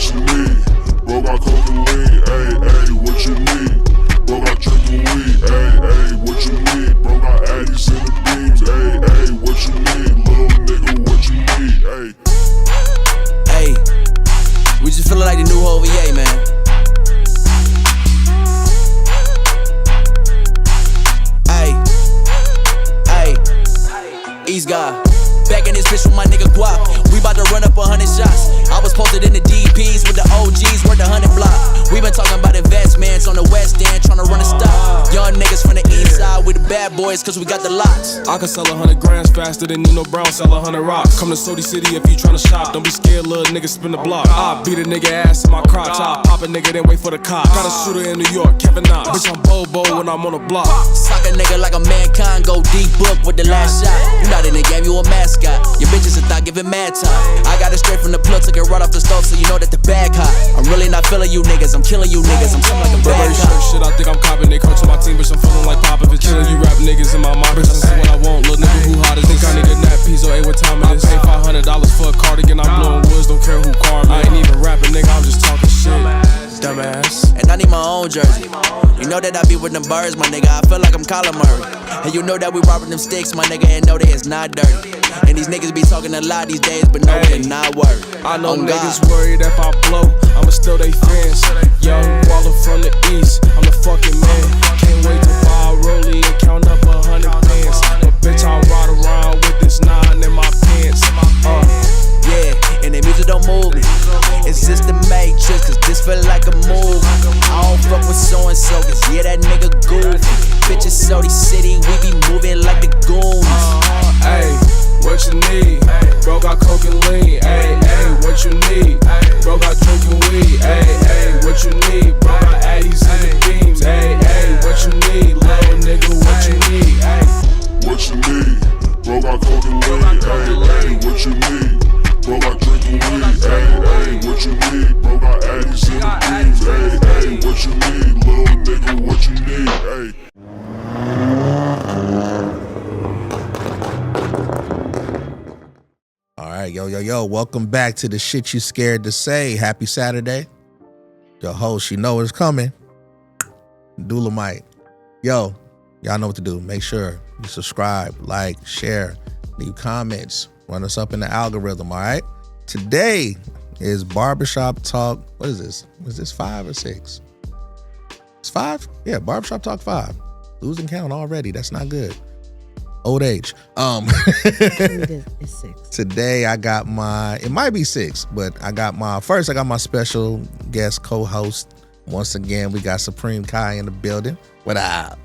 what you need? Bro got coke and lean, ayy, what you need? Bro got drinking weed, ayy, what you need? Bro got addies in the beams, ayy, what you need? Little nigga, what you need, ayy. Hey, we just feeling like the new OVA, man. Eastgawd, back in this bitch with my nigga Guap. We bout to run up 100 shots. I was posted in the DPs with the OGs worth 100 block. We been talking about investments on the west end, tryna run a stop. Young niggas from the east side, we the bad boys cause we got the lots. I can sell 100 grams faster than Nino Brown sell 100 rocks. Come to Sodi City if you tryna shop. Don't be scared, little nigga, spin the block. I beat a nigga ass in my crotch. I pop a nigga, then wait for the cops. Got a shooter in New York, Kevin Knox. Bitch, I'm Bobo when I'm on the block. Sock a nigga like a mankind, go deep book with the last shot. You not in the game, you a mascot. Your bitches a thought giving mad time. I got it straight from the plug, took it right off the stove, so you know that the bag hot. I'm really not feeling you niggas, I'm killing you niggas. I'm something like a bad cop. Shit, I think I'm copping. They coaching my team, bitch, I'm feeling like Popovich. Killing you rap niggas in my mind, bitch, this is what I want. Little nigga who hot is think I need a nap piece or what time it is. I pay $500 for a cardigan, I'm blowing woods, don't care who car me. I ain't even rapping, nigga, I'm just talking shit. Dumbass. And I need my own jersey. You know that I be with them birds, my nigga. I feel like I'm Colin Murray. And you know that we robbing them sticks, my nigga, and know that it's not dirty. And these niggas be talking a lot these days, but no, they not worried. I know niggas worried if I blow, I'ma still they fans. Young baller from the east, I'm the fucking man. Can't wait to buy a rollie and count up 100 bands. But bitch, I ride around with this 9 in my pants. Yeah, and the music don't move me. It's just the matrix, cause this feel like a movie. I don't fuck with so-and-so, cause yeah, that nigga goofy. Bitches Sodi City, we be moving like the goons. Ayy, what you need? Bro got coke and lean, ayy, what you need? Bro got drinking weed, ayy, what you need? Bro got addies in the beams, ayy, what you need? Little nigga, what you need? What you need? Bro got coke and lean, ayy, what you need? Bro got drinking weed, ayy, what you need? Bro got addies in the beams, ayy, what you need? Little nigga, what you need, ayy. Alright, yo, welcome back to the shit you scared to say. Happy Saturday. Your host, you know it's coming. Dula-Mite. Yo, y'all know what to do. Make sure you subscribe, like, share, leave comments. Run us up in the algorithm, all right? Today is Barbershop Talk. What is this? Was this 5 or 6? It's 5? Yeah, Barbershop Talk 5. Losing count already. That's not good. Old age. It's 6. Today I got it might be 6, but I got my special guest co-host. Once again, we got Supreme Kai in the building. What up?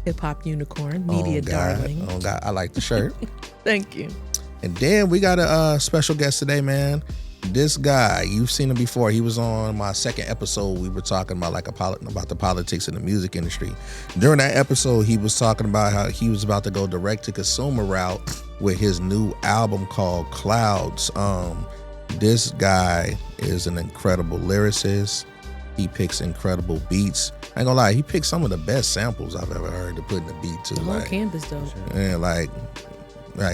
Hip hop unicorn, media darling. Oh God, I like the shirt. Thank you. And then we got a special guest today, man. This guy, you've seen him before. He was on my second episode. We were talking about about the politics in the music industry. During that episode, he was talking about how he was about to go direct to consumer route with his new album called Clouds. This guy is an incredible lyricist. He picks incredible beats. I ain't gonna lie, he picks some of the best samples I've ever heard to put in the beat too. The whole canvas though. And like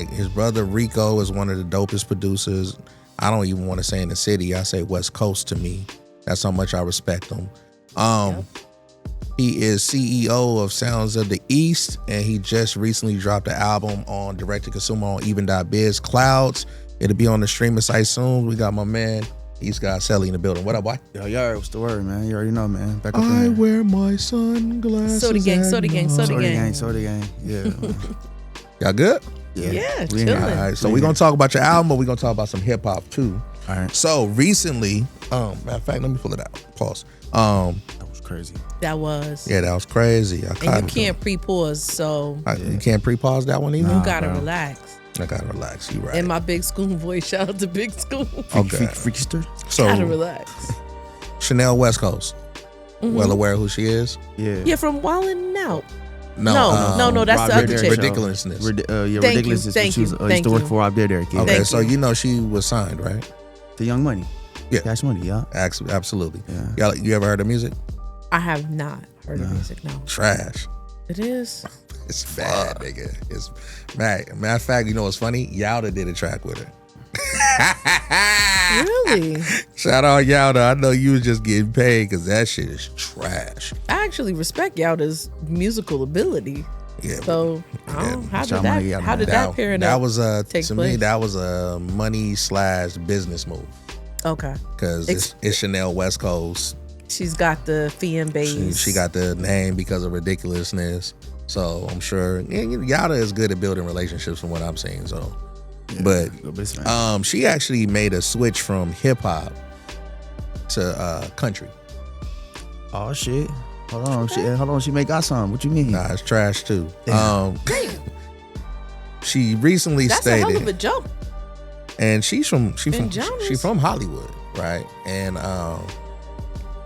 his brother Rico is one of the dopest producers. I don't even want to say in the city. I say West Coast to me. That's how much I respect him. He is CEO of Sounds of the East, and he just recently dropped an album on direct-to-consumer on even.biz, Clouds. It'll be on the streaming site soon. We got my man Eastgawd Seli in the building. What up, boy? Yo, what's the word, man? You already know, man. Back up I in wear my sunglasses. Soda gang. Yeah. Y'all good? Yeah, we chilling. All right, so we're going to talk about your album, but we're going to talk about some hip-hop, too. All right. So, recently, matter of fact, let me pull it out. Pause. That was crazy. That was. Yeah, that was crazy. And you can't pre-pause, so You can't pre-pause that one either? you gotta relax. I gotta relax. You right. In my Big School voice, shout out to Big School. Okay. Freakster? So, Gotta relax. Chanel West Coast. Well aware of who she is? Yeah. Yeah, from Wildin' Out. No, No, that's Rob the other Dyrdek chick. Ridiculousness. Thank you, Ridiculousness. thank She was, you, used thank to work you. for Rob Dyrdek. Yeah. Okay, Thank so you. you know she was signed, right? The Young Money. Yeah. Cash Money, yeah. Absolutely. Yeah. You ever heard her music? I have not heard the music, no. Trash. It is? It's bad, nigga. It's bad. Matter of fact, you know what's funny? Yowda did a track with her. Really? Shout out Yowda. I know you was just getting paid because that shit is trash. I actually respect Yowda's musical ability. Yeah. So, how did that that pairing that up was take to place? me that was a money/business move Okay. because it's Chanel West Coast. She's got the fan base. She got the name because of ridiculousness. So I'm sure Yada is good at building relationships from what I'm seeing. So, but she actually made a switch from hip hop to country. Oh shit. Hold on. She got some. What you mean? Nah, it's trash too. She recently That's stated, a hell of a jump. and she's from genres? Hollywood, right? And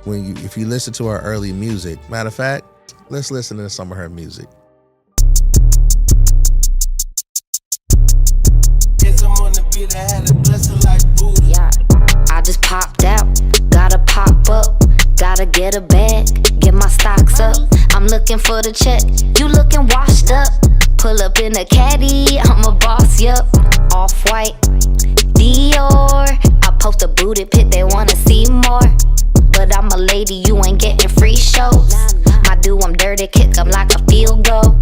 if you listen to her early music, matter of fact, let's listen to some of her music. Yeah, I just popped out, gotta pop up, gotta get a bag, get my stocks up. I'm looking for the check, you looking washed up. Pull up in a caddy, I'm a boss, yup. Off-white, Dior. I post a booty pic, they wanna see more. But I'm a lady, you ain't getting free shows. My do, I'm dirty, kick 'em like a field goal.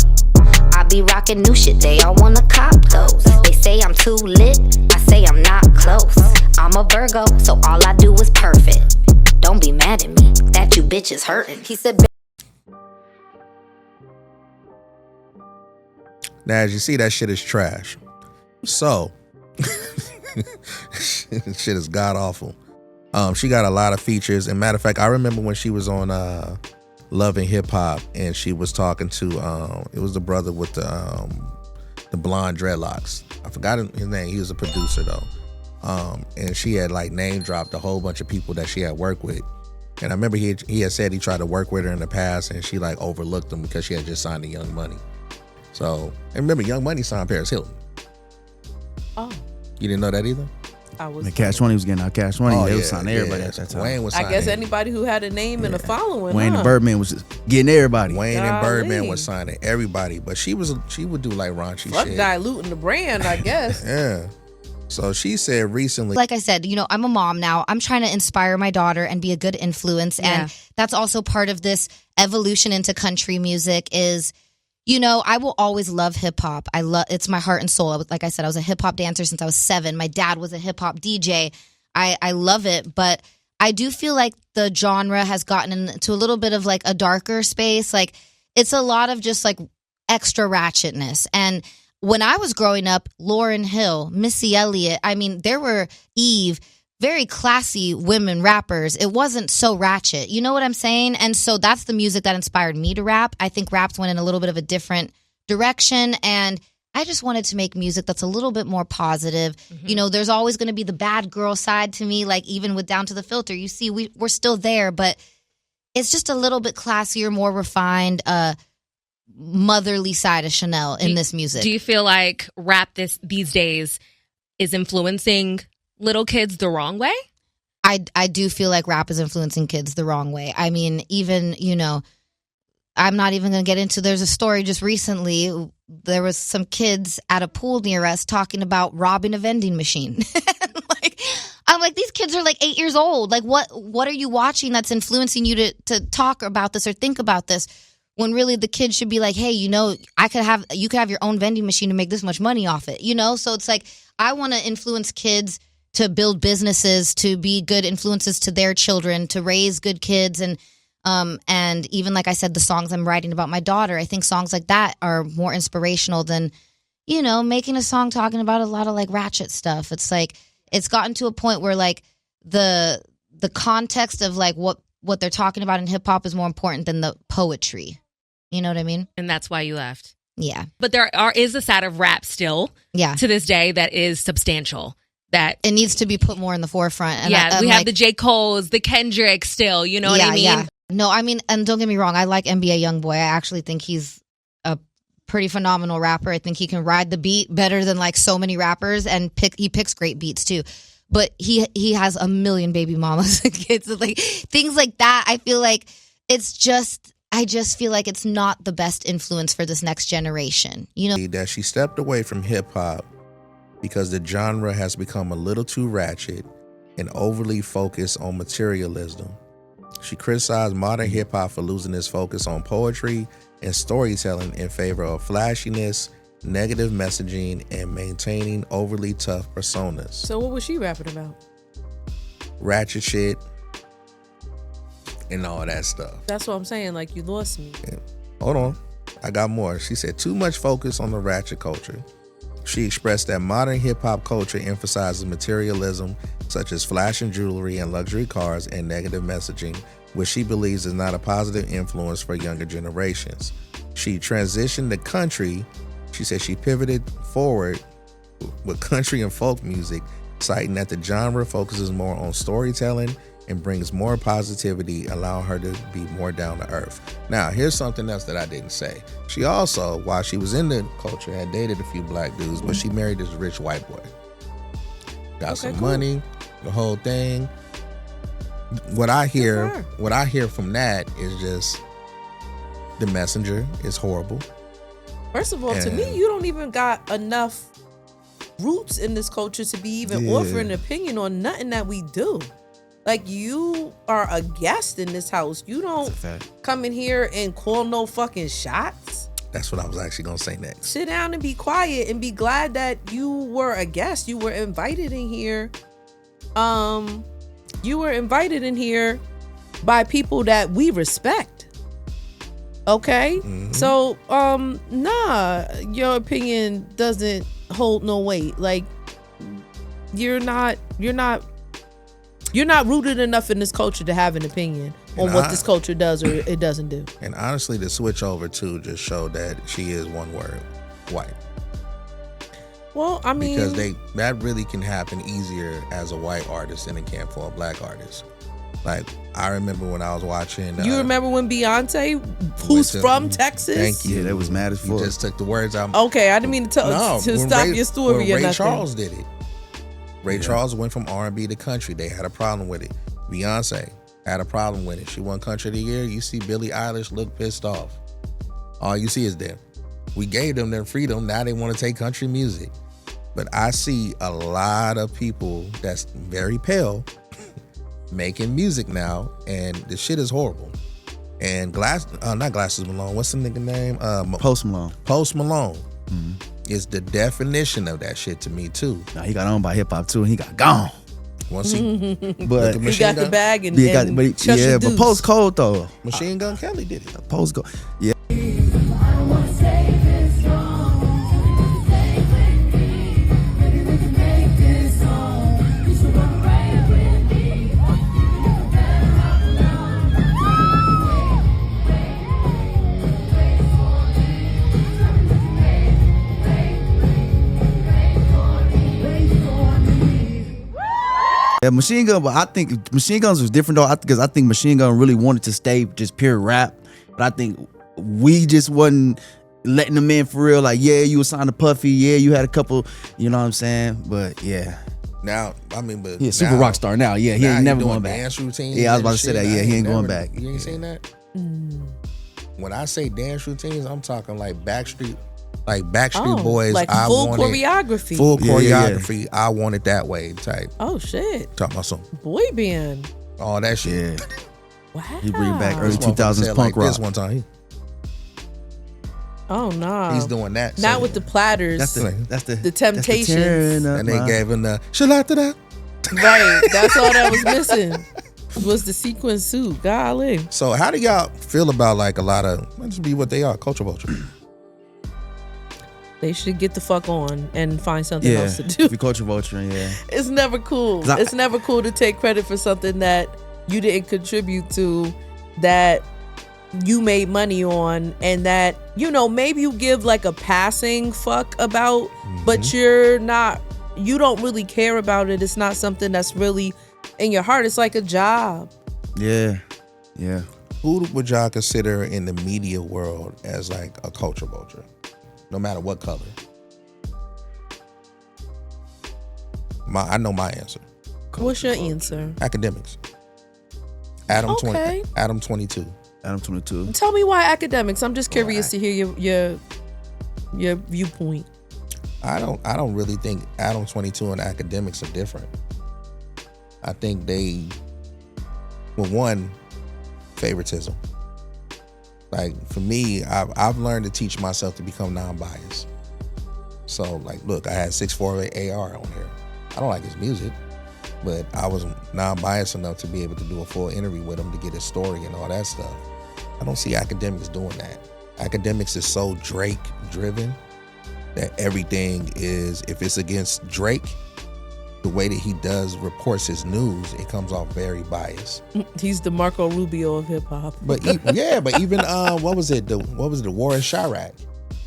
I be rocking new shit, they all wanna cop those. They say I'm too lit, I say I'm not close. I'm a Virgo, so all I do is perfect. Don't be mad at me, that you bitch is hurting. He said, Now, as you see, that shit is trash. So, shit is god awful. She got a lot of features. And matter of fact, I remember when she was on Love and Hip Hop, and she was talking to it was the brother with the blonde dreadlocks. I forgot his name. He was a producer though. And she had like name dropped a whole bunch of people that she had worked with. And I remember he had said he tried to work with her in the past, and she like overlooked him because she had just signed to Young Money. So, and remember, Young Money signed Paris Hilton. Oh, You didn't know that either? I was. The Cash Money was getting out. Cash Money, they was signing everybody yeah. at that time. Wayne was I signing. guess anybody who had a name and a following. Wayne huh? and Birdman was just getting everybody. Wayne and Golly. Birdman was signing everybody, but she would do like raunchy Fuck shit. diluting the brand, I guess. Yeah. So she said recently, Like I said, I'm a mom now. I'm trying to inspire my daughter and be a good influence. And that's also part of this evolution into country music is, I will always love hip hop. It's my heart and soul. Like I said, I was a hip hop dancer since I was 7. My dad was a hip hop DJ. I love it. But I do feel like the genre has gotten into a little bit of like a darker space. Like it's a lot of just like extra ratchetness. And when I was growing up, Lauryn Hill, Missy Elliott, there were Eve, very classy women rappers. It wasn't so ratchet. You know what I'm saying? And so that's the music that inspired me to rap. I think raps went in a little bit of a different direction, and I just wanted to make music that's a little bit more positive. Mm-hmm. There's always going to be the bad girl side to me, like even with Down to the Filter. You see, we're still there, but it's just a little bit classier, more refined, motherly side of Chanel in this music. Do you feel like rap these days is influencing little kids the wrong way? I do feel like rap is influencing kids the wrong way. Even, I'm not even going to get into, there's a story just recently, there was some kids at a pool near us talking about robbing a vending machine. I'm like, these kids are like 8 years old. Like, what are you watching that's influencing you to talk about this or think about this? When really the kids should be like, hey, you could have your own vending machine to make this much money off it, So it's like, I want to influence kids to build businesses, to be good influences to their children, to raise good kids. And even like I said, the songs I'm writing about my daughter, I think songs like that are more inspirational than, making a song talking about a lot of like ratchet stuff. It's like, it's gotten to a point where like the context of like what they're talking about in hip hop is more important than the poetry. You know what I mean? And that's why you left. Yeah. But there is a side of rap still to this day that is substantial. That it needs to be put more in the forefront. And we have the J. Cole's, the Kendrick still, you know what I mean? Yeah. No, and don't get me wrong, I like NBA Youngboy. I actually think he's a pretty phenomenal rapper. I think he can ride the beat better than like so many rappers, and he picks great beats too. But he has a million baby mamas and kids, like things like that. I feel like I just feel like it's not the best influence for this next generation. That she stepped away from hip hop because the genre has become a little too ratchet, and overly focused on materialism. She criticized modern hip-hop for losing its focus on poetry and storytelling in favor of flashiness, negative messaging, and maintaining overly tough personas. So what was she rapping about? Ratchet shit and all that stuff. That's what I'm saying. Like, you lost me. Yeah. Hold on. I got more. She said too much focus on the ratchet culture. She expressed that modern hip-hop culture emphasizes materialism, such as flashing jewelry and luxury cars, and negative messaging, which she believes is not a positive influence for younger generations. She transitioned to country. She said she pivoted forward with country and folk music, citing that the genre focuses more on storytelling and brings more positivity, allowing her to be more down to earth. Now, here's something else that I didn't say. She also, while she was in the culture, had dated a few black dudes, but she married this rich white boy. Got some money, the whole thing. What I hear from that is just the messenger is horrible. First of all, to me, you don't even got enough roots in this culture to be even offering an opinion on nothing that we do. Like, you are a guest in this house. You don't come in here and call no fucking shots. That's what I was actually going to say next. Sit down and be quiet and be glad that you were a guest. You were invited in here. You were invited in here by people that we respect. Okay? Mm-hmm. So, nah, your opinion doesn't hold no weight. Like, you're not rooted enough in this culture to have an opinion on what this culture does or it doesn't do. And honestly, the switch over to just showed that she is one word, white. Well, I mean, because that really can happen easier as a white artist than it can for a black artist. Like, I remember when I was watching. You remember when Beyonce, who's from Texas? Thank you. Yeah, that was mad as fuck. You just took the words out. Okay, I didn't mean to stop your story. When or Ray nothing. Charles did it. Ray Charles went from R&B to country. They had a problem with it. Beyonce had a problem with it. She won Country of the Year. You see Billie Eilish look pissed off. All you see is them. We gave them their freedom. Now they want to take country music. But I see a lot of people that's very pale making music now, and the shit is horrible. And not Glasses Malone. What's the nigga name? Post Malone. Post Malone. Mm-hmm. Is the definition of that shit to me too. Now he got owned by hip hop too, and he got gone. Once he, but he got the bag and but Post cold though. Machine Gun Kelly did it. Post cold, yeah. Yeah, Machine Gun, but I think Machine Guns was different though, because I think Machine Gun really wanted to stay just pure rap, but I think we just wasn't letting them in for real. Like, yeah, you were signed to Puffy, yeah, you had a couple, you know what I'm saying? But yeah. Now, I mean, but yeah, super rock star now. Yeah, he ain't never going back. Dance routines. Yeah, I was about to say that. Yeah, he ain't going back. You ain't seen that? When I say dance routines, I'm talking like Backstreet Boys. Like full choreography. Full choreography. Yeah. I want it that way type. Oh shit. Talking about some boy band. All that shit. Yeah. Wow. He bring back early 2000s punk rock. This one time. Oh no. He's doing that. Not with the platters. That's the Temptations. And they gave him the shalata. Right. That's all that was missing. Was the sequin suit. Golly. So how do y'all feel about like a lot of, let's be what they are, culture vulture? They should get the fuck on and find something else to do. Be culture vulturing, yeah. It's never cool. It's never cool to take credit for something that you didn't contribute to, that you made money on, and that, you know, maybe you give like a passing fuck about, but you don't really care about it. It's not something that's really in your heart. It's like a job. Yeah. Yeah. Who would y'all consider in the media world as like a culture vulture? No matter what color. I know my answer. What's your answer? Academics. Adam 22. Adam 22. Tell me why academics. I'm just curious to hear your viewpoint. I don't really think Adam 22 and academics are different. I think they, well, one, favoritism. Like for me, I've learned to teach myself to become non-biased. So like, look, I had 648 AR on here. I don't like his music, but I was non-biased enough to be able to do a full interview with him to get his story and all that stuff. I don't see academics doing that. Academics is so Drake driven that everything is, if it's against Drake, the way that he reports his news, it comes off very biased. He's the Marco Rubio of hip hop. But even what was it? The War in Chirac?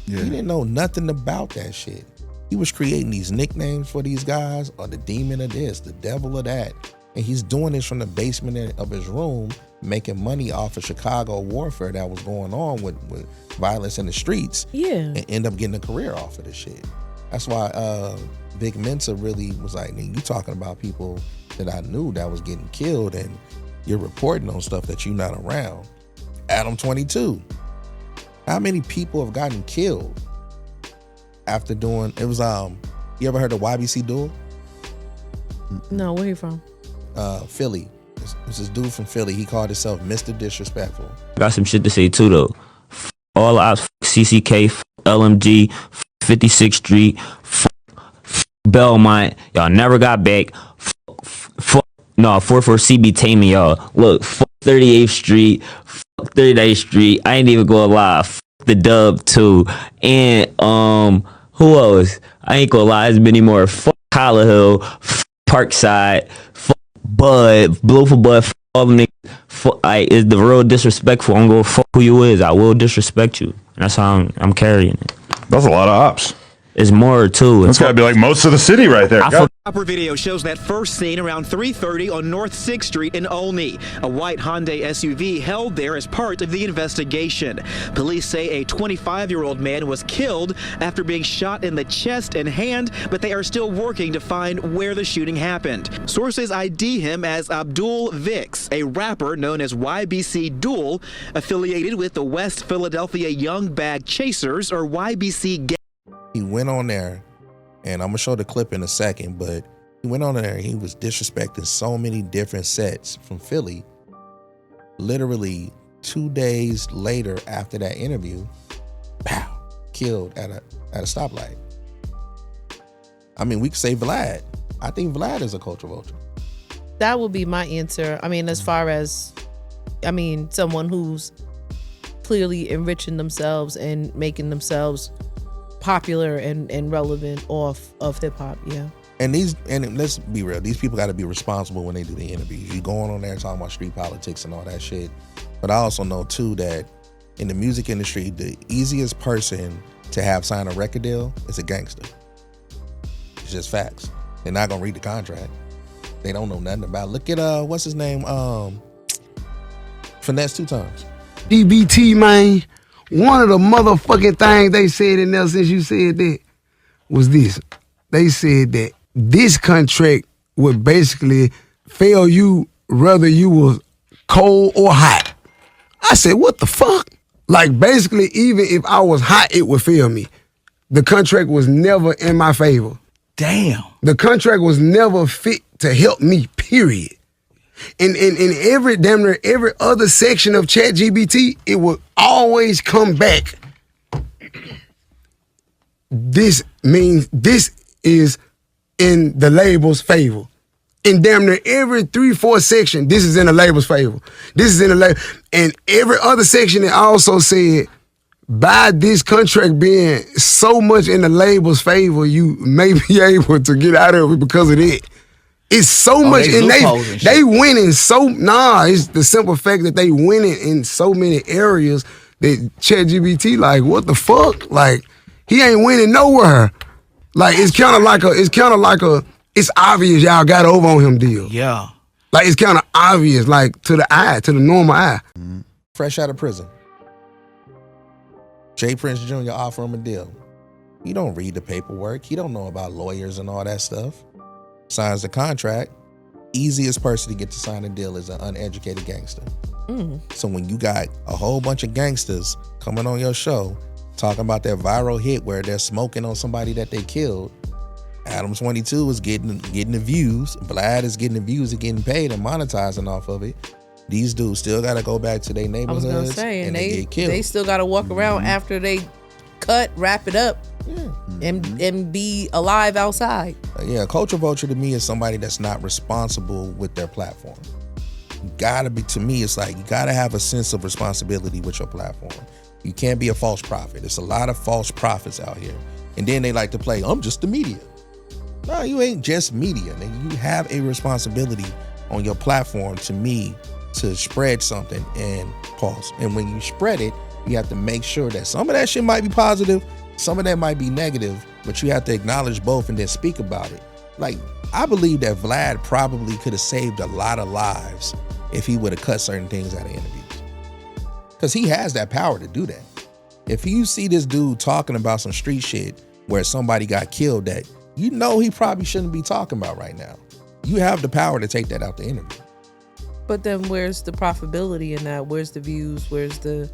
Yeah. He didn't know nothing about that shit. He was creating these nicknames for these guys, or the demon of this, the devil of that, and he's doing this from the basement of his room, making money off of Chicago warfare that was going on with violence in the streets. Yeah, and end up getting a career off of this shit. That's why Big Mensa really was like, you talking about people that I knew that was getting killed, and you're reporting on stuff that you're not around. Adam 22. How many people have gotten killed after doing, it was, you ever heard of YBC Duel? No, where you from? Philly. It's this dude from Philly. He called himself Mr. Disrespectful. Got some shit to say too though. All ops, CCK, LMG, 56th Street, Belmont, y'all never got back. 44 CB taming y'all. Look, 38th Street, 39th Street. I ain't even gonna lie. The Dub too, and who else? I ain't gonna lie. It's many more. Hollow Hill, Parkside, Bud, Blue for Bud. All them niggas. Is the real disrespectful. I'm gonna fuck who you is. I will disrespect you. And that's how I'm carrying it. That's a lot of ops. It's more too. That's gotta be like most of the city right there. Proper video shows that first scene around 3:30 on North 6th Street in Olney. A white Hyundai SUV held there as part of the investigation. Police say a 25-year-old man was killed after being shot in the chest and hand, but they are still working to find where the shooting happened. Sources ID him as Abdul Vix, a rapper known as YBC Duel, affiliated with the West Philadelphia Young Bag Chasers, or YBC Gang. He went on there, and I'm gonna show the clip in a second, but he went on there and he was disrespecting so many different sets from Philly. Literally 2 days later after that interview, pow, killed at a stoplight. I mean, we could say Vlad. I think Vlad is a culture vulture. That would be my answer. I mean, as far as, someone who's clearly enriching themselves and making themselves popular and relevant off of hip hop, yeah. And let's be real, these people got to be responsible when they do the interviews. You going on there talking about street politics and all that shit. But I also know too that in the music industry, the easiest person to have sign a record deal is a gangster. It's just facts. They're not gonna read the contract. They don't know nothing about it. Look at what's his name? Finesse 2 Times. DBT, man. One of the motherfucking things they said in there since you said that was this. They said that this contract would basically fail you whether you was cold or hot. I said, what the fuck? Like, basically, even if I was hot, it would fail me. The contract was never in my favor. Damn. The contract was never fit to help me, period. In damn near every other section of ChatGPT, it would always come back. This means this is in the label's favor. In damn near every 3-4 section, this is in the label's favor. This is in the label. And every other section, it also said, by this contract being so much in the label's favor, you may be able to get out of it because of it. It's so much, and they winning so, it's the simple fact that they winning in so many areas that ChatGPT, like, what the fuck? Like, he ain't winning nowhere. Like, it's kind of like it's obvious y'all got over on him deal. Yeah. Like, it's kind of obvious, like, to the normal eye. Mm-hmm. Fresh out of prison. Jay Prince Jr. offer him a deal. He don't read the paperwork. He don't know about lawyers and all that stuff. Signs the contract. Easiest person to get to sign a deal is an uneducated gangster. So when you got a whole bunch of gangsters coming on your show talking about their viral hit where they're smoking on somebody that they killed, Adam 22 is getting the views. Vlad is getting the views and getting paid and monetizing off of it. These dudes still got to go back to their neighborhoods. I was gonna say, and they get killed. They still got to walk around after they wrap it up, and be alive outside. Yeah, a culture vulture to me is somebody that's not responsible with their platform. To me, it's like you gotta have a sense of responsibility with your platform. You can't be a false prophet. There's a lot of false prophets out here. And then they like to play, I'm just the media. No, you ain't just media. You have a responsibility on your platform, to me, to spread something and pause. And when you spread it, you have to make sure that some of that shit might be positive, some of that might be negative, but you have to acknowledge both and then speak about it. Like, I believe that Vlad probably could have saved a lot of lives if he would have cut certain things out of interviews. Because he has that power to do that. If you see this dude talking about some street shit where somebody got killed that you know he probably shouldn't be talking about right now, you have the power to take that out the interview. But then where's the profitability in that? Where's the views? Where's the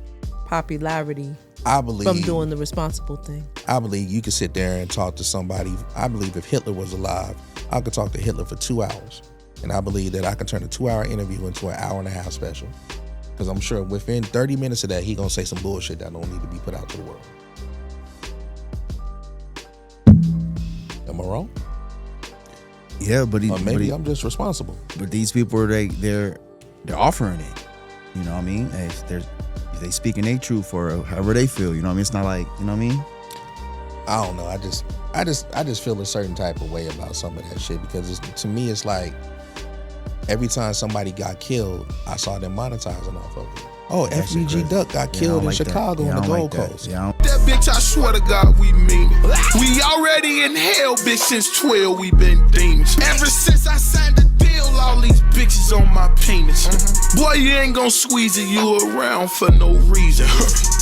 popularity? I believe from doing the responsible thing. I believe you could sit there and talk to somebody. I believe if Hitler was alive, I could talk to Hitler for 2 hours. And I believe that I could turn a 2-hour interview into an 1.5-hour special. Because I'm sure within 30 minutes of that, he gonna say some bullshit that don't need to be put out to the world. Am I wrong? Yeah, but maybe I'm just responsible. But these people, they're offering it. You know what I mean? They speaking their truth or however they feel. You know what I mean? It's not like, you know what I mean? I don't know. I just feel a certain type of way about some of that shit because to me it's like every time somebody got killed, I saw them monetizing off of it. Oh, FBG Duck got killed in Chicago on the Gold Coast. That bitch, I swear to God, we mean it. We already in hell, bitch, since 12, we been demons. Ever since I signed the deal, all these bitches on my penis. Boy, you ain't gon' squeeze it, you around for no reason.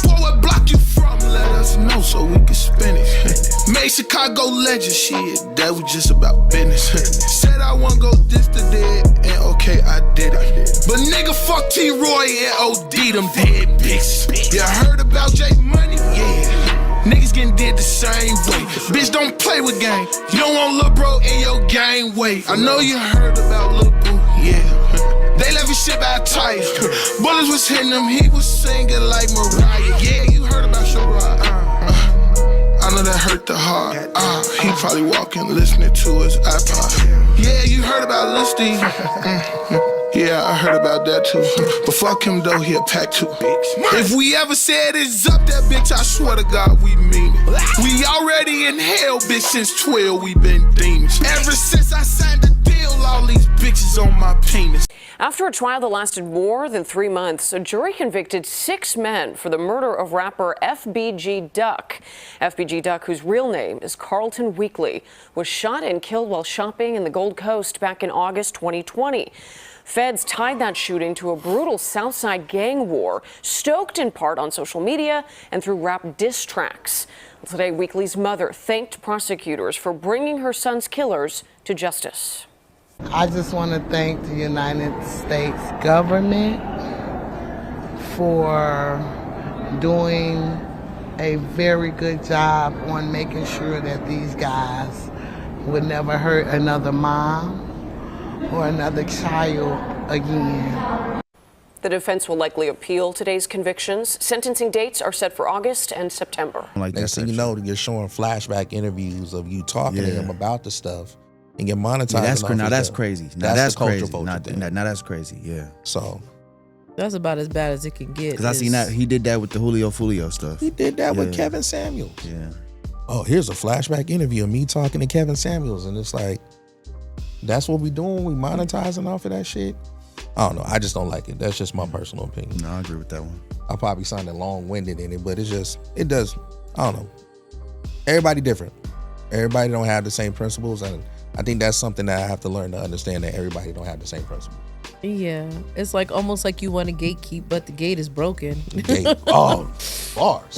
Boy, what block you from? Let us know so we can spin it. Made Chicago legend, shit, that was just about business. Said I won't go this to dead, and okay, I did it. But nigga, fuck T-Roy and OD, them dead bitches. You heard about J Money? Yeah. Niggas getting dead the same way. Bitch, don't play with gang. You don't want Lil' Bro in your gang way. I know you heard about Lil' Boo, yeah. They left his shit by a tire. Bullets was hitting him, he was singing like Mariah. Yeah, you heard about Shura. I know that hurt the heart. He probably walking, listening to his iPod. Yeah, you heard about Lil Steve. Yeah, I heard about that too. But fuck him though, he a pack too. If we ever said it's up that bitch, I swear to God, we mean it. We already in hell, bitch, since 12, we been demons. Ever since I signed the deal, all these bitches on my penis. After a trial that lasted more than 3 months, a jury convicted 6 men for the murder of rapper FBG Duck. FBG Duck, whose real name is Carlton Weekly, was shot and killed while shopping in the Gold Coast back in August 2020. Feds tied that shooting to a brutal Southside gang war, stoked in part on social media and through rap diss tracks. Today, Weekly's mother thanked prosecutors for bringing her son's killers to justice. I just want to thank the United States government for doing a very good job on making sure that these guys would never hurt another mom or another child again. The defense will likely appeal today's convictions. Sentencing dates are set for August and September. Next thing you know, you're showing flashback interviews of you talking to him about the stuff. And get monetized. Yeah, that's crazy. That's crazy. Now that's crazy. Yeah. So that's about as bad as it can get. Because I seen that he did that with the Julio Fulio stuff. He did that with Kevin Samuels. Yeah. Oh, here's a flashback interview of me talking to Kevin Samuels, and it's like, that's what we doing. We monetizing off of that shit. I don't know. I just don't like it. That's just my personal opinion. No, I agree with that one. I probably sounded long-winded in it, but it does. I don't know. Everybody different. Everybody don't have the same principles, and I think that's something that I have to learn to understand, that everybody don't have the same principle. Yeah. It's like almost like you want to gatekeep, but the gate is broken. Oh, bars.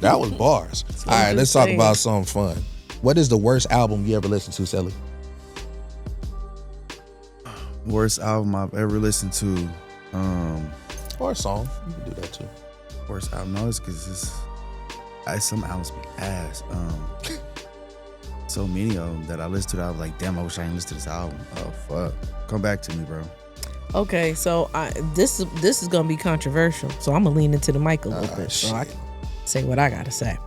That was bars. All right, let's talk about something fun. What is the worst album you ever listened to, Seli? Worst album I've ever listened to. Or a song. You can do that too. Worst album. No, it's because some albums be ass. so many of them that I listened to that I was like, damn, I wish I didn't listen to this album. Oh fuck, come back to me, bro. Okay, so this is gonna be controversial, so I'm gonna lean into the mic a little bit so I can say what I gotta say.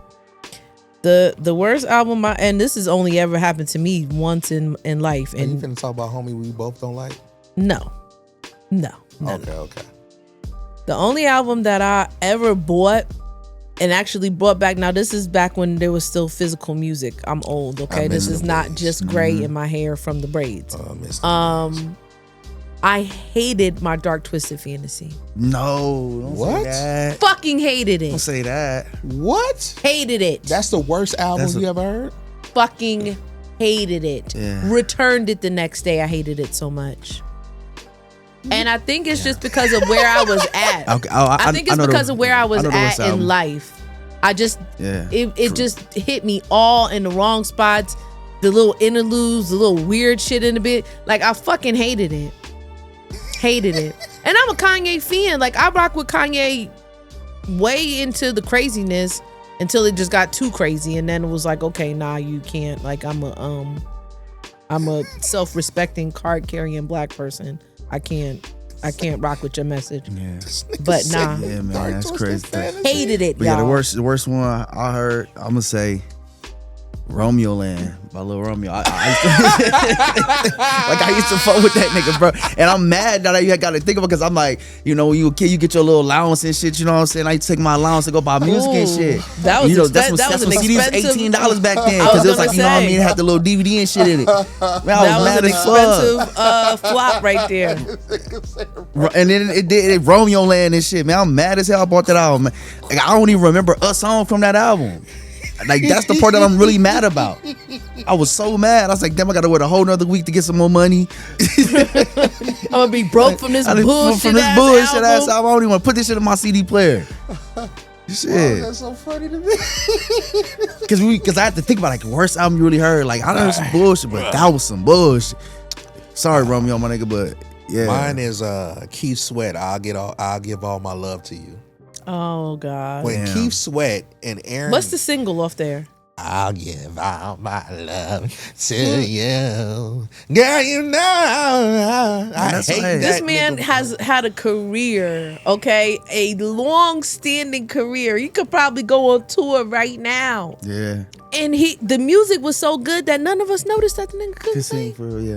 The worst album, and this has only ever happened to me once in life. And you finna talk about homie we both don't like? No. Okay. The only album that I ever bought and actually brought back. Now this is back when there was still physical music. I'm old. Okay, this is not just gray in my hair from the braids. I hated My Dark Twisted Fantasy. No, don't what? Say that. Fucking hated it. Don't say that. What? Hated it. That's the worst album you ever heard? Fucking hated it. Yeah. Returned it the next day. I hated it so much. And I think it's just because of where I was at. Okay. I think it's because of where I was at in life. I just, it just hit me all in the wrong spots. The little interludes, the little weird shit in the bit. Like, I fucking hated it. Hated it. And I'm a Kanye fan. Like, I rock with Kanye way into the craziness until it just got too crazy. And then it was like, okay, nah, you can't. Like, I'm a self-respecting, card-carrying black person. I can't rock with your message. Yeah. But nah. Yeah, man, that's crazy. Hated it, but y'all. Yeah, the worst one I heard, I'm gonna say Romeo Land by Lil Romeo. I used to fuck with that nigga, bro. And I'm mad that I got to think about it because I'm like, you know, when you a kid, you get your little allowance and shit. You know what I'm saying? I take my allowance to go buy music and shit. That was that's when CDs was $18 back then because it was like, you know what I mean, it had the little DVD and shit in it. Man, that was an expensive flop right there. And then it did Romeo Land and shit. Man, I'm mad as hell I bought that album. Man. Like, I don't even remember a song from that album. Like, that's the part that I'm really mad about. I was so mad. I was like, damn, I gotta wait a whole nother week to get some more money. I'm gonna be broke from this bullshit ass album. I don't even want to put this shit in my CD player. Shit. Wow, that's so funny to me. Because I had to think about, like, the worst album you really heard. Like, I heard some bullshit, but that was some bullshit. Sorry, Romeo, my nigga, but yeah. Mine is Keith Sweat. I'll give all my love to you. Oh God. When Keith Sweat and Aaron. What's the single off there? I'll give all my love to you. Girl, you know I hate that. This man has had a career, okay? A long-standing career. He could probably go on tour right now. Yeah. And the music was so good that none of us noticed that the nigga couldn't sing.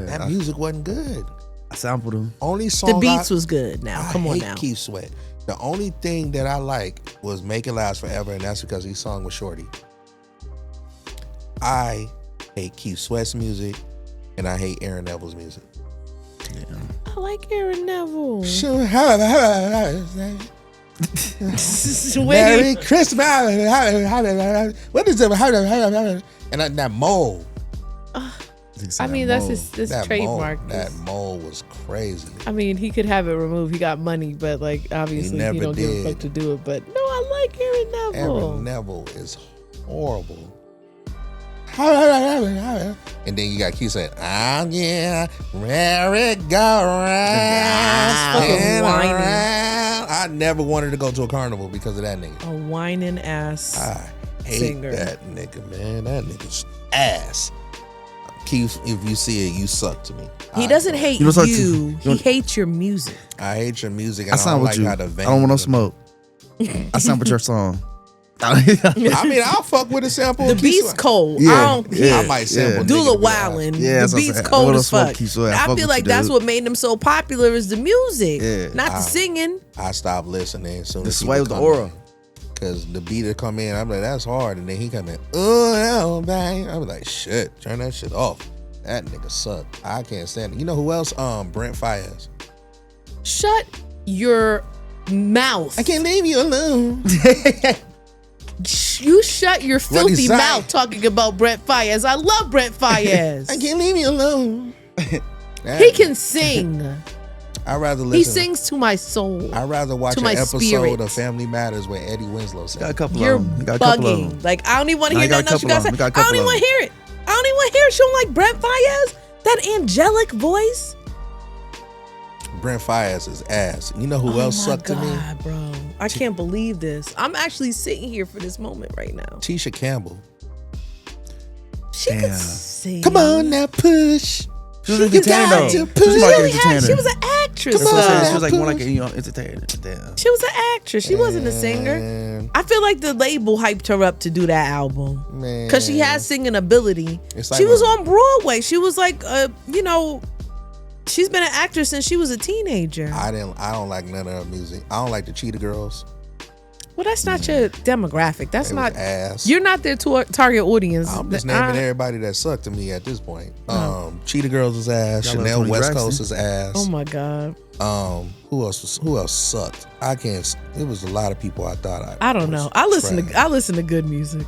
That music wasn't good. I sampled him. Only song the beats was good now. Come on now. Keith Sweat. The only thing that I like was Make It Last Forever, and that's because he sung with Shorty. I hate Keith Sweat's music, and I hate Aaron Neville's music. Yeah. I like Aaron Neville. Merry Christmas. What is it? And that mole. I mean, that's his trademark. That mole was crazy. I mean, he could have it removed. He got money, but like obviously he don't give a fuck to do it. But no, I like Aaron Neville. Aaron Neville is horrible. And then you got Keith saying, "Oh yeah, merry go round and around." I never wanted to go to a carnival because of that nigga. A whining ass. I hate singer. that nigga, man. That nigga's ass. Keith, if you see it, you suck to me. He doesn't hate you. He hates your music. I hate your music. I sound with you. I don't want no smoke. I sound with your song. I mean, I'll fuck with a sample. The beat's cold. Yeah, I might sample Dula-Mite. Yeah, the beat's cold as fuck. I feel like that's what made them so popular is the music, not the singing. I stopped listening as soon as the sway was the aura. Because the beater come in, I'm like, that's hard. And then he come in, oh, bang. I'm like, shit, turn that shit off. That nigga suck. I can't stand it. You know who else? Brent Faiyaz. Shut your mouth. I can't leave you alone. You shut your filthy mouth talking about Brent Faiyaz. I love Brent Faiyaz. I can't leave you alone. He can sing. I'd rather listen. He sings to my soul. I'd rather watch an episode of Family Matters where Eddie Winslow sings. Got a couple You're of them. Got a bugging. couple of them. Like, I don't even want to hear nothing else you gotta say. I don't even want to hear it. I don't even want to hear it. She don't like Brent Faiyaz? That angelic voice? Brent Faiyaz is ass. You know who else sucked to me? Bro. I can't believe this. I'm actually sitting here for this moment right now. Tisha Campbell. She could sing. Come on now, push. She was an entertainer though. She was an actress. She was like more like a entertainer. Damn. She was an actress. She wasn't a singer. I feel like the label hyped her up to do that album because she has singing ability. Like she was on Broadway. She was like, she's been an actress since she was a teenager. I don't like none of her music. I don't like the Cheetah Girls. Well, that's not your demographic. That's They not was ass. You're not their target audience. I'm just naming everybody that sucked to me at this point. Cheetah Girls was ass. Y'all love Chanel Toni West Braxton. Coast is ass. Oh my God. Who else sucked? I can't. It was a lot of people I thought I don't know. I listen to good music.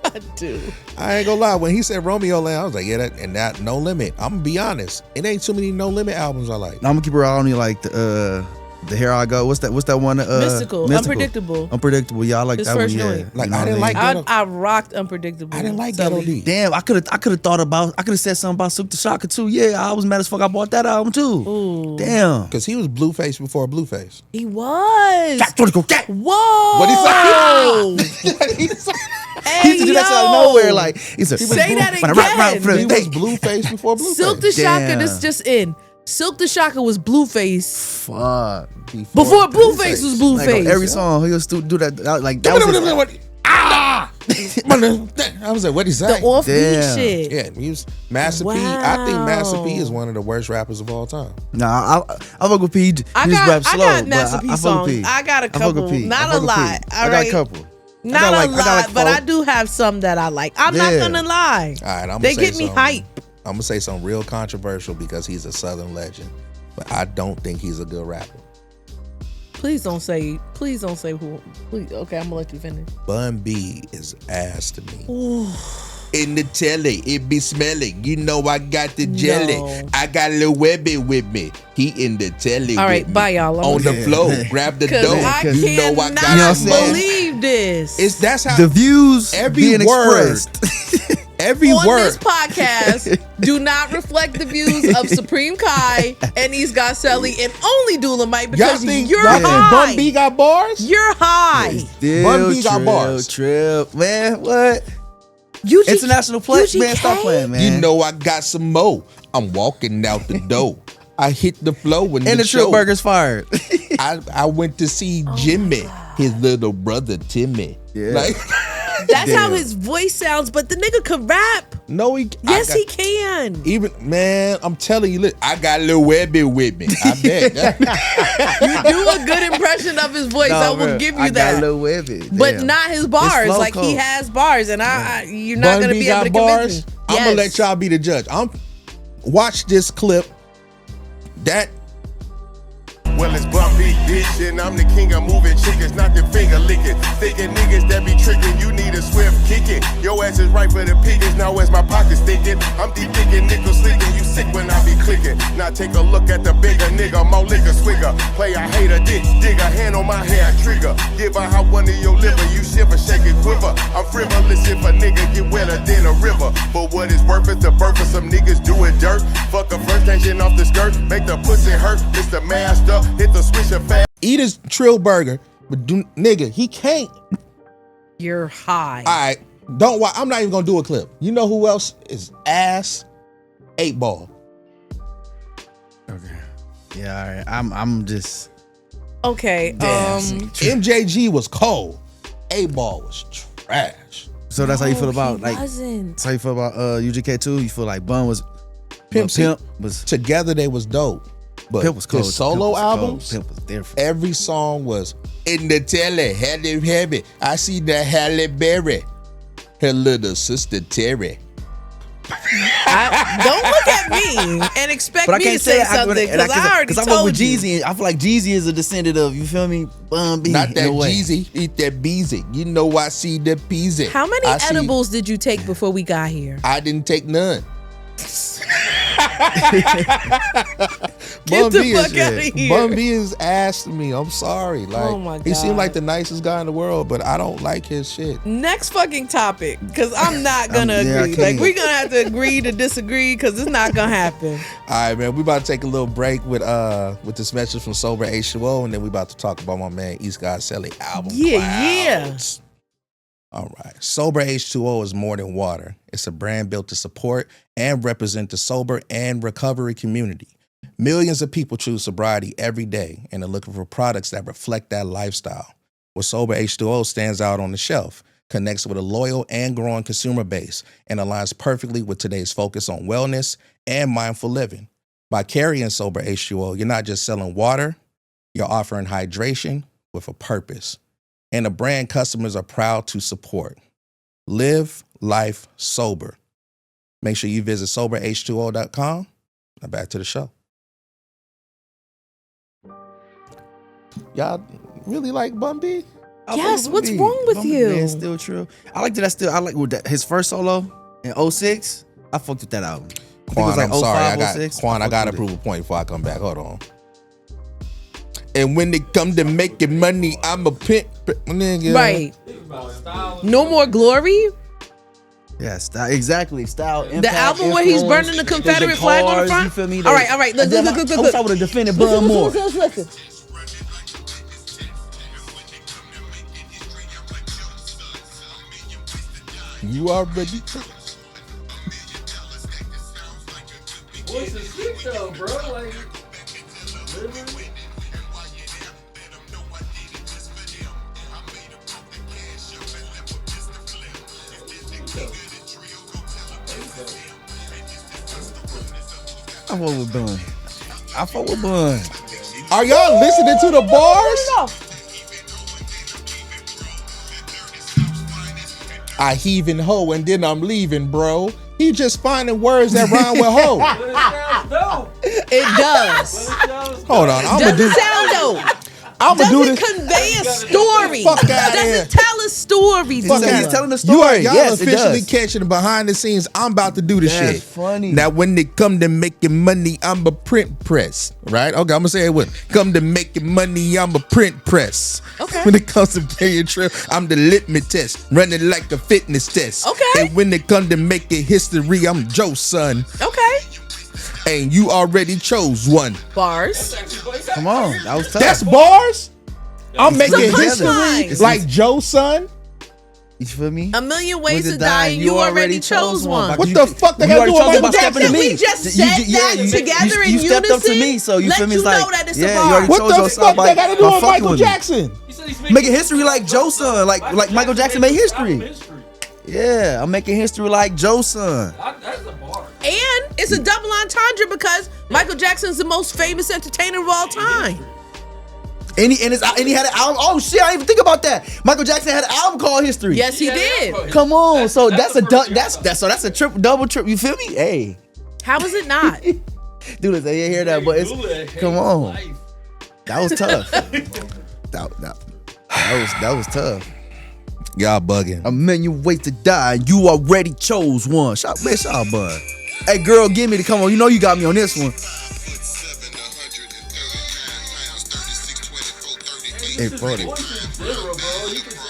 I do. I ain't gonna lie. When he said Romeo Land, I was like, yeah, that No Limit. I'm gonna be honest. It ain't too many No Limit albums I like. I'm gonna keep her on you like the Here I Go. What's that one? Mystical. Unpredictable. Yeah, I like His that first one. Yeah. joint. Like You know I what didn't mean? like. I rocked Unpredictable. I didn't like Seli. Ghetto D. Damn, I could have thought about. I could have said something about Sook the Shaka too. Yeah, I was mad as fuck. I bought that album too. Ooh. Damn. Because he was Blueface before Blueface. He was. Whoa. What'd he say? He used to do that shit out of nowhere. Like he said, Say that again. He was Blueface before Blueface. Silk the Shaka. Damn. This is just in. Silk the Shaka was Blueface. Fuck. Before Blueface was Like, Blueface. on every song he used to do that. Like that was his, I was like, what'd he say? The offbeat Damn. shit. Yeah, he was Master P. I think Master P is one of the worst rappers of all time. Nah, I fuck with P. His rap slow. I got but Master P I fuck songs. with P. I got a I fuck with couple. P. Not I a fuck with lot. P. All I got right? a couple. Not a lot, but four. I do have some that I like. I'm not Yeah. gonna lie. All right, They get me hype. I'm gonna say something real controversial because he's a Southern legend, but I don't think he's a good rapper. Please don't say who. Please. Okay, I'm gonna let you finish. Bun B is ass to me. In the telly, it be smelling. You know I got the jelly. No. I got Lil Webby with me. He in the telly. All right, with bye me. y'all. On the floor, grab the Because dough. I You know I cannot got. You know what I'm saying? believe this. That's how The views every being word. expressed. Every on word. this podcast do not reflect the views of Supreme Kai and Eastgawd Seli and only Dula-Mite because you're y'all think high. Bun B got bars? You're high. Bun B got bars. Trip, man. What? UG, International play, UGK? man. Stop playing, man. You know I got some more. I'm walking out the door. I hit the flow in and the show. Trip Burger's fired. I went to see Jimmy, his little brother Timmy. Yeah. Like, That's how his voice sounds, but the nigga can rap. no, he. Yes, he can. Even man, I'm telling you, look, I got Lil Webby with me. I bet. You do a good impression of his voice. I will give you I that. got Lil Webby. But Damn. not his bars. flow Like he cold. has bars, and you're not Bun gonna B be got able to convince me. I'm gonna let y'all be the judge. Watch this clip. That. Well, it's Bumpy, bitch, and I'm the king of moving chickens, not the finger licking. Thinking niggas that be tricking, you need a swift kicking. Your ass is right for the pickings, now as my pockets thinking. I'm deep thinking, nickel slicking, you sick when I be clicking. Now take a look at the bigger nigga, more liquor swigger. Play a hater, dick, dig a hand on my hair, trigger. Give her how one of your liver, you shiver, shake it, quiver. I'm frivolous if a nigga get wetter than a river. But what is worth is the birth of some niggas doing dirt. Fuck a first tension off the skirt, make the pussy hurt. It's the master. Hit the switch and fast. Eat his Trill Burger, but nigga, he can't. You're high. All right, don't watch. I'm not even gonna do a clip. You know who else is ass? 8 Ball. Okay. Yeah, all right. I'm just. Okay. MJG was cold. 8 Ball was trash. So that's how you feel about he like. wasn't. That's how you feel about UGK too. You feel like Bun was. Pimp Pimp was. Together they was dope. But Pimp was cold. his solo Pimp was cold. albums, Pimp was different. every song was in the telly, heavy. I see the Halle Berry, her little sister Terry. Don't look at me and expect me to say something because I already Because I told fuck with you. Jeezy. I feel like Jeezy is a descendant of, you feel me? Bun B. Not that in a way. Jeezy, eat that Beezy. You know I see the Peasy. How many edibles did you take before we got here? I didn't take none. Get the fuck out of here. Bun B is ass to me. I'm sorry. Like, Oh my he seemed God. like the nicest guy in the world, but I don't like his shit. Next fucking topic, because I'm not gonna yeah, I agree. can't. Like we're gonna have to agree to disagree, because it's not gonna happen. All right, man. We about to take a little break with this message from Sober H2O, and then we about to talk about my man Eastgawd Seli album. Yeah. Clouds. All right. Sober H2O is more than water. It's a brand built to support and represent the sober and recovery community. Millions of people choose sobriety every day and are looking for products that reflect that lifestyle. Where Sober H2O stands out on the shelf, connects with a loyal and growing consumer base, and aligns perfectly with today's focus on wellness and mindful living. By carrying Sober H2O, you're not just selling water, you're offering hydration with a purpose. And a brand customers are proud to support. Live life sober. Make sure you visit soberh2o.com. Now back to the show. Y'all really like Bun B? Yes, what's wrong with you? Man, still true. I like that. I like his first solo in 06. I fucked with that album. Quan, I'm sorry. 06. I got to prove a point before I come back. Hold on. And when it come to making money, I'm a pimp. Nigga. Right. No More Glory? Yeah, style, exactly. Style, impact, the album where he's burning the Confederate flag on the front? You feel me? All right. Look. I wish I would have defended Bun more. Listen. You already. What's the shit though, bro? Like, literally. I fuck with Bun. Are y'all listening to the bars? I heave and hoe and then I'm leaving, bro. He just finding words that rhyme with hoe. It does. Hold on, I'm gonna do. Sound dope. I'm gonna do this. Doesn't convey a story. Fuck out here. Doesn't tell a story. He's telling a story. Y'all yes, officially catching behind the scenes. I'm about to do the shit. That's funny. Now, when it come to making money, I'm a print press. Right? Okay, I'm gonna say it with. Come to making money, I'm a print press. Okay. When it comes to paying trip, I'm the litmus test, running like a fitness test. Okay. And when it come to making history, I'm Joe's son. Okay. And you already chose one. Bars. Come on, that was tough. That's bars. I'm making punchline. history like Joe's son. You feel me? A million ways to die, and you already chose one. What the fuck they gotta do with Michael Jackson? We just said that together in unison. You stepped up to me, so you feel me? It's like, that it's yeah, a you bar. already What chose the your fuck they gotta do with Michael Jackson? Making history like Joe's son, like Michael Jackson made history. Yeah, I'm making history like Joe's son. That's a bar. And it's a double entendre because Michael Jackson's the most famous entertainer of all time. And he had an album. Oh shit, I didn't even think about that. Michael Jackson had an album called History. Yes, he did. Come on, so that's a double trip. You feel me? Hey, how is it not? Dude, I didn't hear that, but it's come on. That was tough. that was tough. Y'all bugging. A million ways to die, and you already chose one. Shout out, bud. Hey, girl, give me the come on. You know you got me on this one. Hey, 40.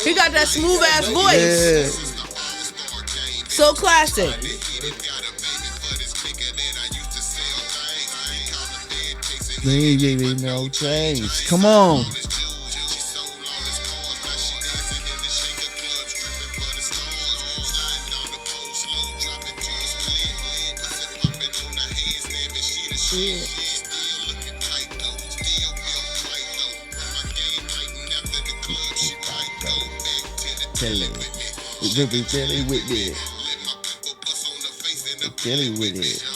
He got that smooth ass voice. Yeah. So classic. Baby, no change. Come on.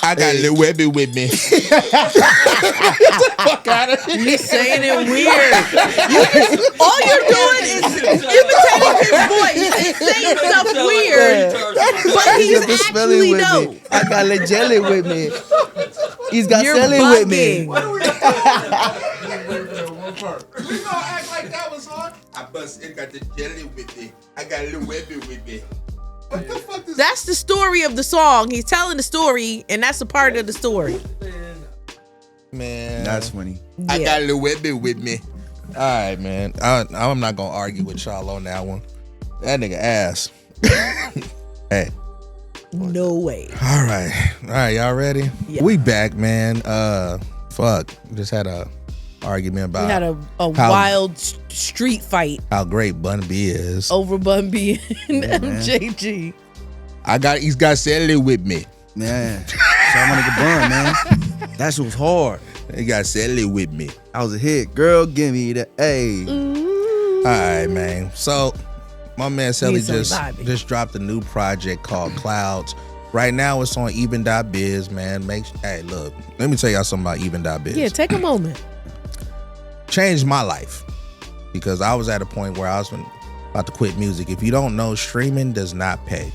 I got Lil Webby with me. Get the fuck out of here. You saying it weird. All you're doing is imitating his voice and saying stuff weird. But he's actually dope. I got Lil Jelly with me. He's got You're Seli with me. We gonna act like that was hard. I got the jelly with me. I got Lil Webby with me. What the fuck is That's the story of the song. He's telling the story, and that's a part of the story. Man, that's funny. I got Lil Webby with me. All right, man. I'm not gonna argue with y'all on that one. That nigga ass. Hey. No way. All right, y'all ready? Yeah. We back, man. Fuck. Just had a argument about We had a wild street fight how great Bun B is. over Bun B and Yeah, man. MJG. He's got Seli with me. Man, shout out my nigga Bun, man. That shit was hard. He got Seli with me. I was a hit. Girl, give me the A. All right, man. So my man Seli Need some just dropped a new project called Clouds. Right now it's on even.biz, man. Hey, look, let me tell y'all something about even.biz. Yeah, take a moment. Changed my life because I was at a point where I was about to quit music. If you don't know, streaming does not pay.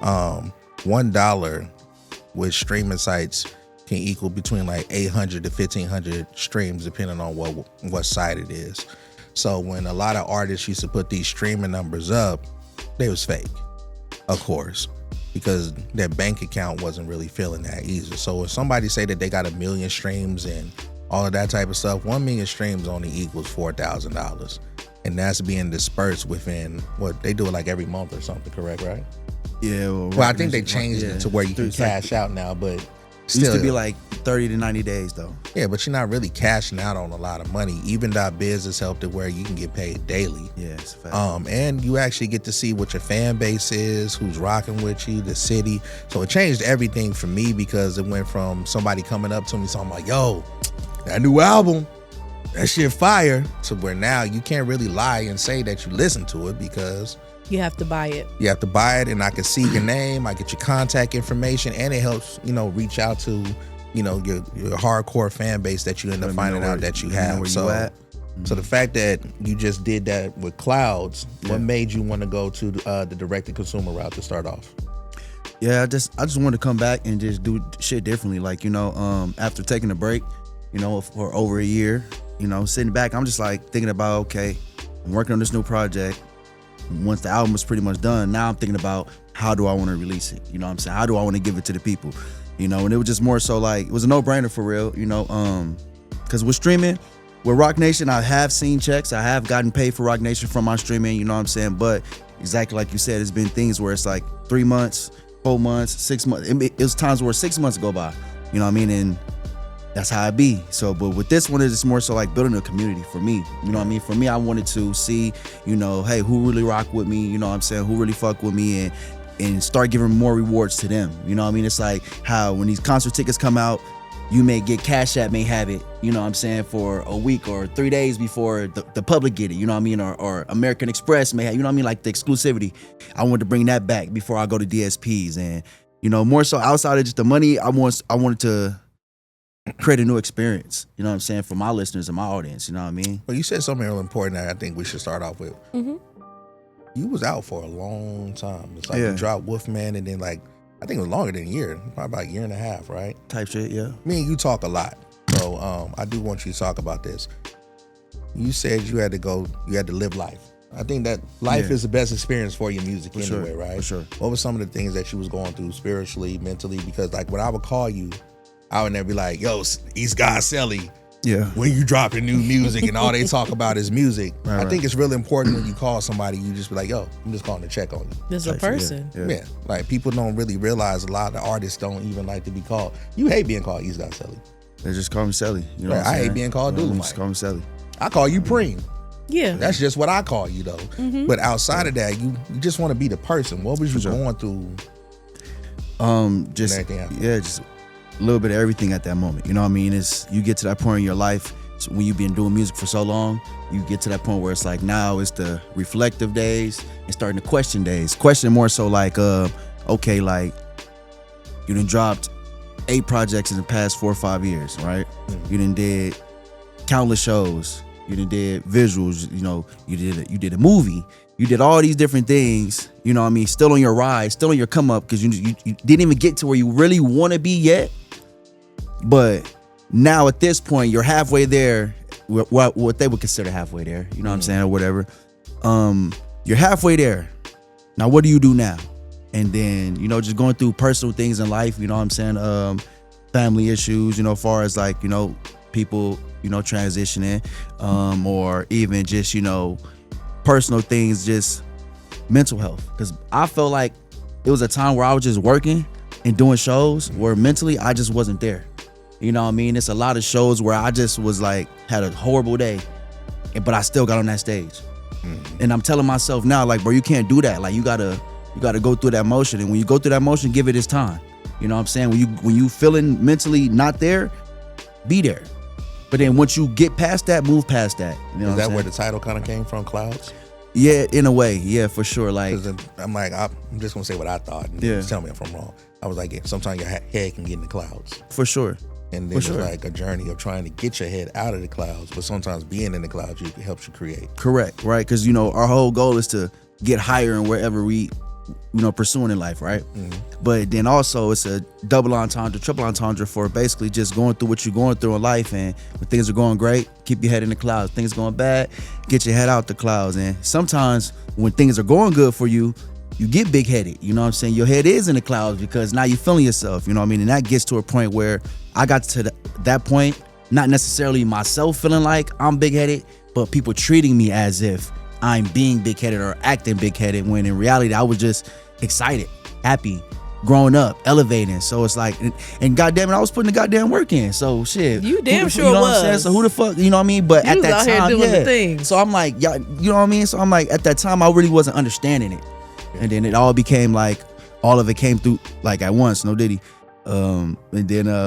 $1 with streaming sites can equal between like 800 to 1,500 streams depending on what site it is. So when a lot of artists used to put these streaming numbers up, they was fake, of course, because their bank account wasn't really feeling that easy. So if somebody say that they got 1 million streams and all of that type of stuff, 1 million streams only equals $4,000. And that's being dispersed within, what, they do it like every month or something, correct, right? Yeah. Well, I think they changed it to where you can cash out now, but It used to be like 30 to 90 days though. Yeah, but you're not really cashing out on a lot of money. Even.biz has helped it where you can get paid daily. Yeah, it's a fact. And you actually get to see what your fan base is, who's rocking with you, the city. So it changed everything for me because it went from somebody coming up to me talking like, yo, that new album, that shit fire, to where now you can't really lie and say that you listen to it because You have to buy it. you have to buy it, and I can see your name, I get your contact information, and it helps, reach out to, your hardcore fan base that you end up finding out that you have. Where So, you at? so the fact that you just did that with Clouds, what made you want to go to the direct-to-consumer route to start off? Yeah, I just wanted to come back and just do shit differently. Like, after taking a break, for over a year, sitting back, I'm just like thinking about, okay, I'm working on this new project. Once the album was pretty much done, now I'm thinking about how do I want to release it? You know what I'm saying? How do I want to give it to the people? And it was just more so like, it was a no-brainer for real, because with streaming, with Rock Nation, I have seen checks. I have gotten paid for Rock Nation from my streaming, you know what I'm saying? But exactly like you said, it's been things where it's like 3 months, 4 months, 6 months. It was times where 6 months go by, you know what I mean? And that's how it be. So, but with this one, it's more so like building a community for me. You know what I mean? For me, I wanted to see, hey, who really rock with me? You know what I'm saying? Who really fuck with me? And start giving more rewards to them. You know what I mean? It's like how when these concert tickets come out, you may get Cash App may have it, you know what I'm saying, for a week or 3 days before the public get it, you know what I mean? Or American Express may have, you know what I mean? Like the exclusivity. I wanted to bring that back before I go to DSPs. And, more so outside of just the money, I wanted to create a new experience, you know what I'm saying, for my listeners and my audience, you know what I mean? Well, you said something real important that I think we should start off with. Mm-hmm. You was out for a long time. It's like Yeah. you dropped Wolfman, and then I think it was longer than a year, probably about a year and a half, right? Type shit, yeah. Me and you talk a lot, so I do want you to talk about this. You said you had to live life. I think that life is the best experience for your music For anyway, sure, right? for sure. What were some of the things that you was going through spiritually, mentally? Because when I would call you, I would never be like, yo, Eastgawd Seli, yeah, when you dropping new music and all they talk about is music. Right, I think it's really important when you call somebody, you just be like, yo, I'm just calling to check on you. There's a person. Yeah. Like people don't really realize a lot of the artists don't even like to be called. You hate being called Eastgawd Seli. They just call me Seli. You know what I'm I saying? hate being called Dula-Mite. Just call me Seli. I call you Preem. Yeah. That's just what I call you though. Mhm. But outside of that, you just want to be the person. What was you going through? Just everything happened? just a little bit of everything at that moment. You know what I mean? It's you get to that point in your life when you've been doing music for so long, you get to that point where it's like now it's the reflective days and starting to question days. Question more so like, okay, like you done dropped 8 projects in the past 4 or 5 years, right? You done did countless shows. You done did visuals. You did a movie. You did all these different things. You know what I mean? Still on your ride, still on your come up because you didn't even get to where you really want to be yet. But now at this point, you're halfway there. What they would consider halfway there. You know what I'm saying, or whatever. You're halfway there. Now what do you do now? And then just going through personal things in life. You know what I'm saying? Family issues. As far as like people transitioning, or even just personal things, just mental health. Because I felt like it was a time where I was just working and doing shows where mentally I just wasn't there. You know what I mean? It's a lot of shows where I just was like, had a horrible day, but I still got on that stage. And I'm telling myself now, like, bro, you can't do that. Like, you gotta go through that motion. And when you go through that motion, give it its time. You know what I'm saying? When you feeling mentally not there, be there. But then once you get past that, move past that. You know Is that where the title kind of came from, Clouds? Yeah, in a way. Yeah, for sure. Like, I'm just gonna say what I thought. And Yeah. Tell me if I'm wrong. I was like, sometimes your head can get in the clouds. For sure. And then it's like a journey of trying to get your head out of the clouds. But sometimes being in the clouds helps you create. Correct, right? Because, our whole goal is to get higher in wherever we, pursuing in life, right? But then also it's a double entendre, triple entendre for basically just going through what you're going through in life. And when things are going great, keep your head in the clouds. Things going bad, get your head out the clouds. And sometimes when things are going good for you, you get big-headed. You know what I'm saying? Your head is in the clouds because now you're feeling yourself. You know what I mean? And that gets to a point where I got to that point, not necessarily myself feeling like I'm big-headed, but people treating me as if I'm being big-headed or acting big-headed, when in reality I was just excited, happy, growing up, elevating. So it's like, and goddamn it, I was putting the goddamn work in. So shit, You damn who, sure you know was. What I'm saying? So who the fuck, you know what I mean? But You at was that out here time, doing the yeah. thing. So I'm like, y'all, you know what I mean? So I'm like, at that time, I really wasn't understanding it, and then it all became like, all of it came through like at once. No Diddy. And then Relax.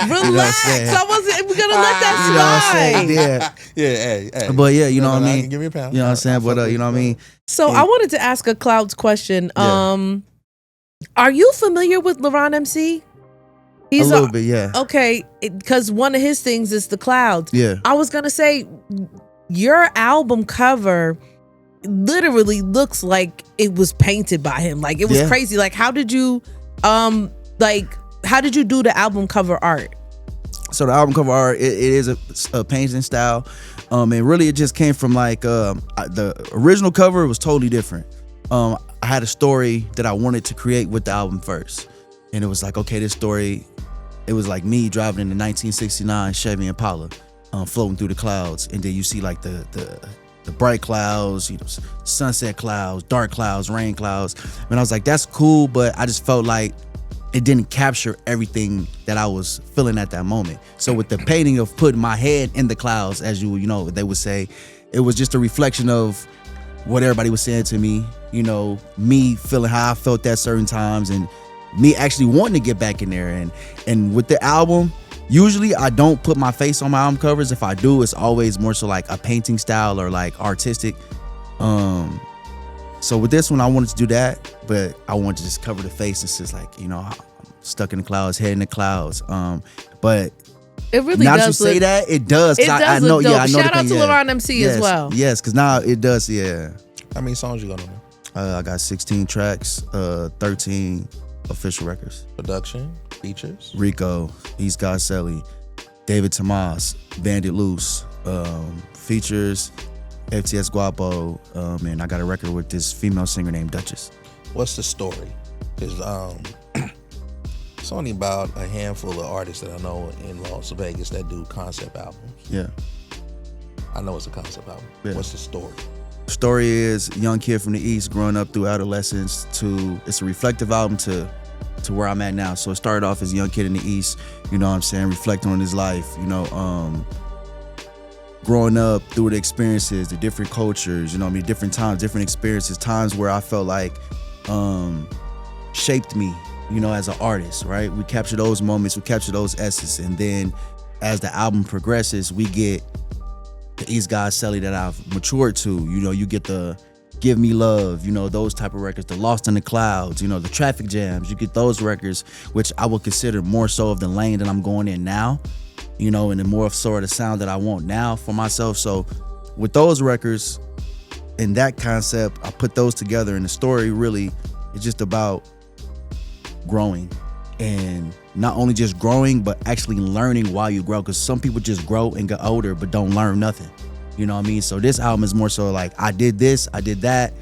I wasn't we're gonna let that slide. Yeah. But yeah, you know what I mean? Give me a pound. You know what I'm saying? But you know what I mean? So I wanted to ask a Clouds question. Are you familiar with LaRon MC? A little bit, yeah. Okay, because one of his things is the Clouds. Yeah. I was gonna say your album cover literally looks like it was painted by him. Like, it was crazy. Like, how did you do the album cover art? So the album cover art, it is a painting style, and really it just came from like the original cover was totally different. I had a story that I wanted to create with the album first, and it was like, okay, this story, it was like me driving in the 1969 Chevy Impala, floating through the clouds, and then you see like the bright clouds, sunset clouds, dark clouds, rain clouds. And I was like, that's cool, but I just felt like it didn't capture everything that I was feeling at that moment. So with the painting of putting my head in the clouds, as you know, they would say, it was just a reflection of what everybody was saying to me, me feeling how I felt at certain times, and me actually wanting to get back in there. And with the album, usually I don't put my face on my album covers. If I do, it's always more so like a painting style or like artistic. So with this one, I wanted to do that, but I wanted to just cover the face. It's just like, I'm stuck in the clouds, head in the clouds. But it really now does that you say that, it does. It does I know, look dope. I know. Shout out to LaRon MC as well. Yes, because now it does. Yeah. How many songs you got on there? I got 16 tracks, 13 official records. Production, features. Rico, Eastgawd, Seli, David Tomas, Bandit Loose, features, FTS Guapo, and I got a record with this female singer named Duchess. What's the story? Because it's only about a handful of artists that I know in Las Vegas that do concept albums. Yeah. I know it's a concept album. Yeah. What's the story? The story is a young kid from the East growing up through adolescence it's a reflective album to where I'm at now. So it started off as a young kid in the East, you know what I'm saying, reflecting on his life, growing up through the experiences, the different cultures, different times, different experiences, times where I felt like shaped me, as an artist, right? We capture those moments, we capture those essences, and then as the album progresses, we get the Eastgawd Seli that I've matured to. You get the Give Me Love, those type of records, the Lost in the Clouds, the Traffic Jams. You get those records, which I would consider more so of the lane that I'm going in now, and the more of sort of the sound that I want now for myself. So with those records and that concept, I put those together, and the story really is just about growing, and not only just growing, but actually learning while you grow, because some people just grow and get older but don't learn nothing. You know what I mean? So this album is more so like, I did this, I did that,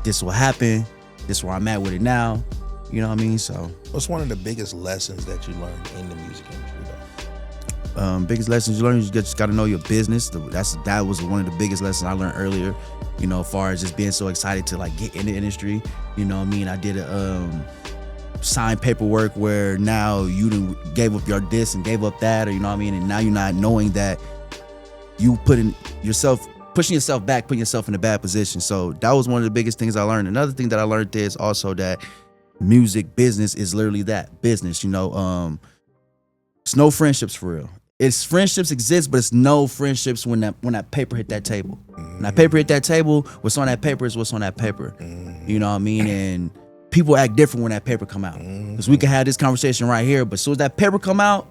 this will happen, this is where I'm at with it now. You know what I mean? So what's one of the biggest lessons that you learned in the music industry though? Biggest lessons you learn, you just got to know your business. That was one of the biggest lessons I learned earlier, as far as just being so excited to like get in the industry. You know what I mean? I did sign paperwork where now you done gave up your this and gave up that, or you know what I mean, and now you're not knowing that you pushing yourself back, putting yourself in a bad position. So that was one of the biggest things I learned. Another thing that I learned is also that music business is literally that, business. You know, it's no friendships for real. It's friendships exist, but it's no friendships when that paper hit that table. When that paper hit that table, what's on that paper is what's on that paper. You know what I mean? And people act different when that paper come out. Because we can have this conversation right here, but as soon as that paper come out,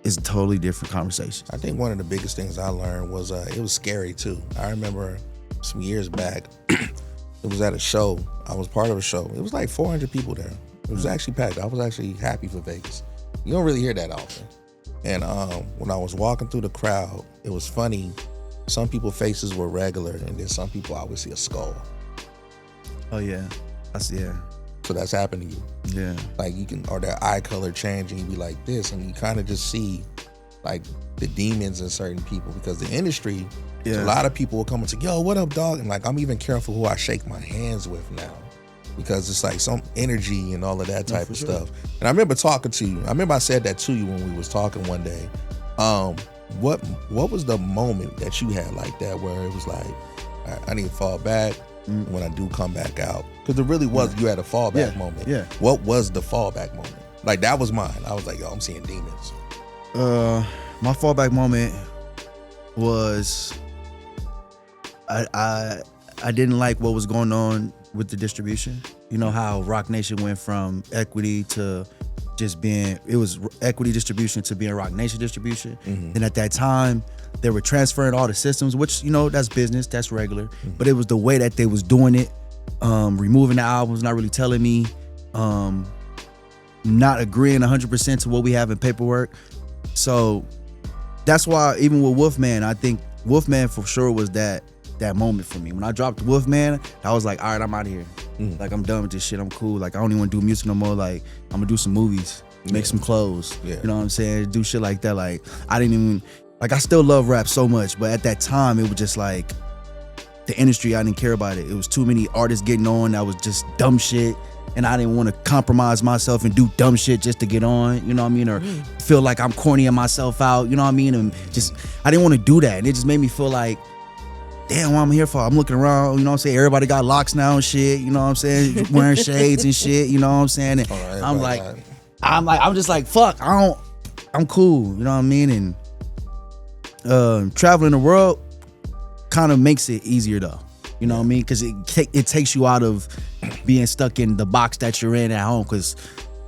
it's a totally different conversation. I think one of the biggest things I learned was it was scary too. I remember some years back, it was at a show. I was part of a show. It was like 400 people there. It was actually packed. I was actually happy for Vegas. You don't really hear that often. And when I was walking through the crowd, it was funny. Some people's faces were regular, and then some people I would see a skull. Oh yeah, yeah. So that's happened to you. Yeah. Like you can, or their eye color change, and you be like this, and you kind of just see like the demons in certain people, because the industry, a lot of people will come and say, "Yo, what up, dog?" And like I'm even careful who I shake my hands with now, because it's like some energy and all of that type of stuff. And I remember talking to you. I remember I said that to you when we was talking one day. What was the moment that you had like that where it was like, I need to fall back when I do come back out? Because it really was, you had a fallback moment. Yeah. What was the fallback moment? Like that was mine. I was like, yo, I'm seeing demons. My fallback moment was I didn't like what was going on with the distribution. You know how Rock Nation went from equity to just being, it was equity distribution to being Rock Nation distribution. And at that time, they were transferring all the systems, which, you know, that's business, that's regular. But it was the way that they was doing it, removing the albums, not really telling me, not agreeing 100% to what we have in paperwork. So that's why even with Wolfman, I think Wolfman for sure was that moment for me. When I dropped Wolfman, I was like, all right, I'm out of here. Like, I'm done with this shit. I'm cool. Like, I don't even want to do music no more. Like, I'm gonna do some movies, make some clothes. You know what I'm saying? Do shit like that. Like, I didn't even, like, I still love rap so much, but at that time, it was just like, the industry, I didn't care about it. It was too many artists getting on that was just dumb shit, and I didn't want to compromise myself and do dumb shit just to get on, you know what I mean? Or feel like I'm cornying myself out, you know what I mean? And just, I didn't want to do that. And it just made me feel like, damn, what I'm here for? I'm looking around, you know what I'm saying? Everybody got locks now and shit, you know what I'm saying? Wearing shades and shit, you know what I'm saying? And I'm just like, fuck, I'm cool, you know what I mean? And traveling the world kind of makes it easier though, you know what I mean? Because it takes you out of being stuck in the box that you're in at home. Because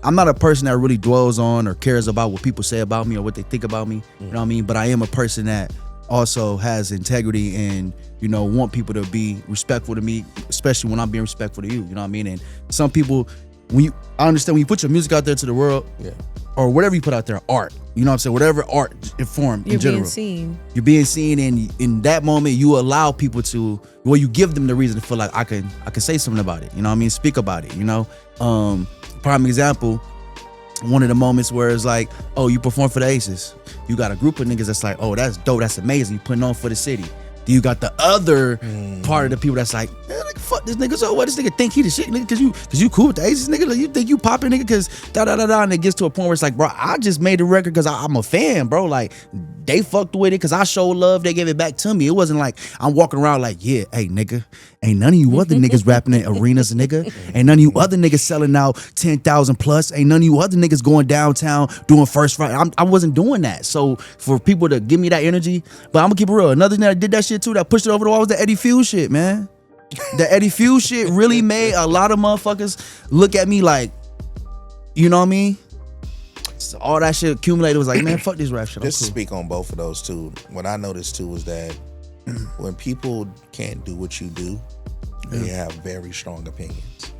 I'm not a person that really dwells on or cares about what people say about me or what they think about me, you know what I mean? But I am a person that also has integrity and, you know, want people to be respectful to me, especially when I'm being respectful to you, you know what I mean? And some people, I understand when you put your music out there to the world, or whatever you put out there, art, you know what I'm saying? Whatever art form in general. You're being seen, and in that moment, you allow people to, well, you give them the reason to feel like I can say something about it, you know what I mean? Speak about it, you know? Prime example, one of the moments where it's like, oh, you perform for the Aces. You got a group of niggas that's like, oh, that's dope, that's amazing, you putting on for the city. Then you got the other part of the people that's like, man, like, fuck this nigga, so what, this nigga think he the shit, nigga, cause you cool with the Aces, nigga, like, you think you popping, nigga, cause da-da-da-da, and it gets to a point where it's like, bro, I just made the record cause I'm a fan, bro, like, they fucked with it cause I showed love, they gave it back to me. It wasn't like, I'm walking around like, yeah, hey, nigga, ain't none of you other niggas rapping in arenas, nigga, ain't none of you other niggas selling out 10,000 plus, ain't none of you other niggas going downtown doing first Friday. I wasn't doing that. So for people to give me that energy, but I'm gonna keep it real, another thing that did that shit too, that pushed it over the wall, was the Eddie Fuse shit, man. The Eddie Fuse shit really made a lot of motherfuckers look at me like, you know what I mean? So all that shit accumulated, was like, man, fuck this rap shit. Just to speak on both of those too, what I noticed too was that when people can't do what you do, they have very strong opinions.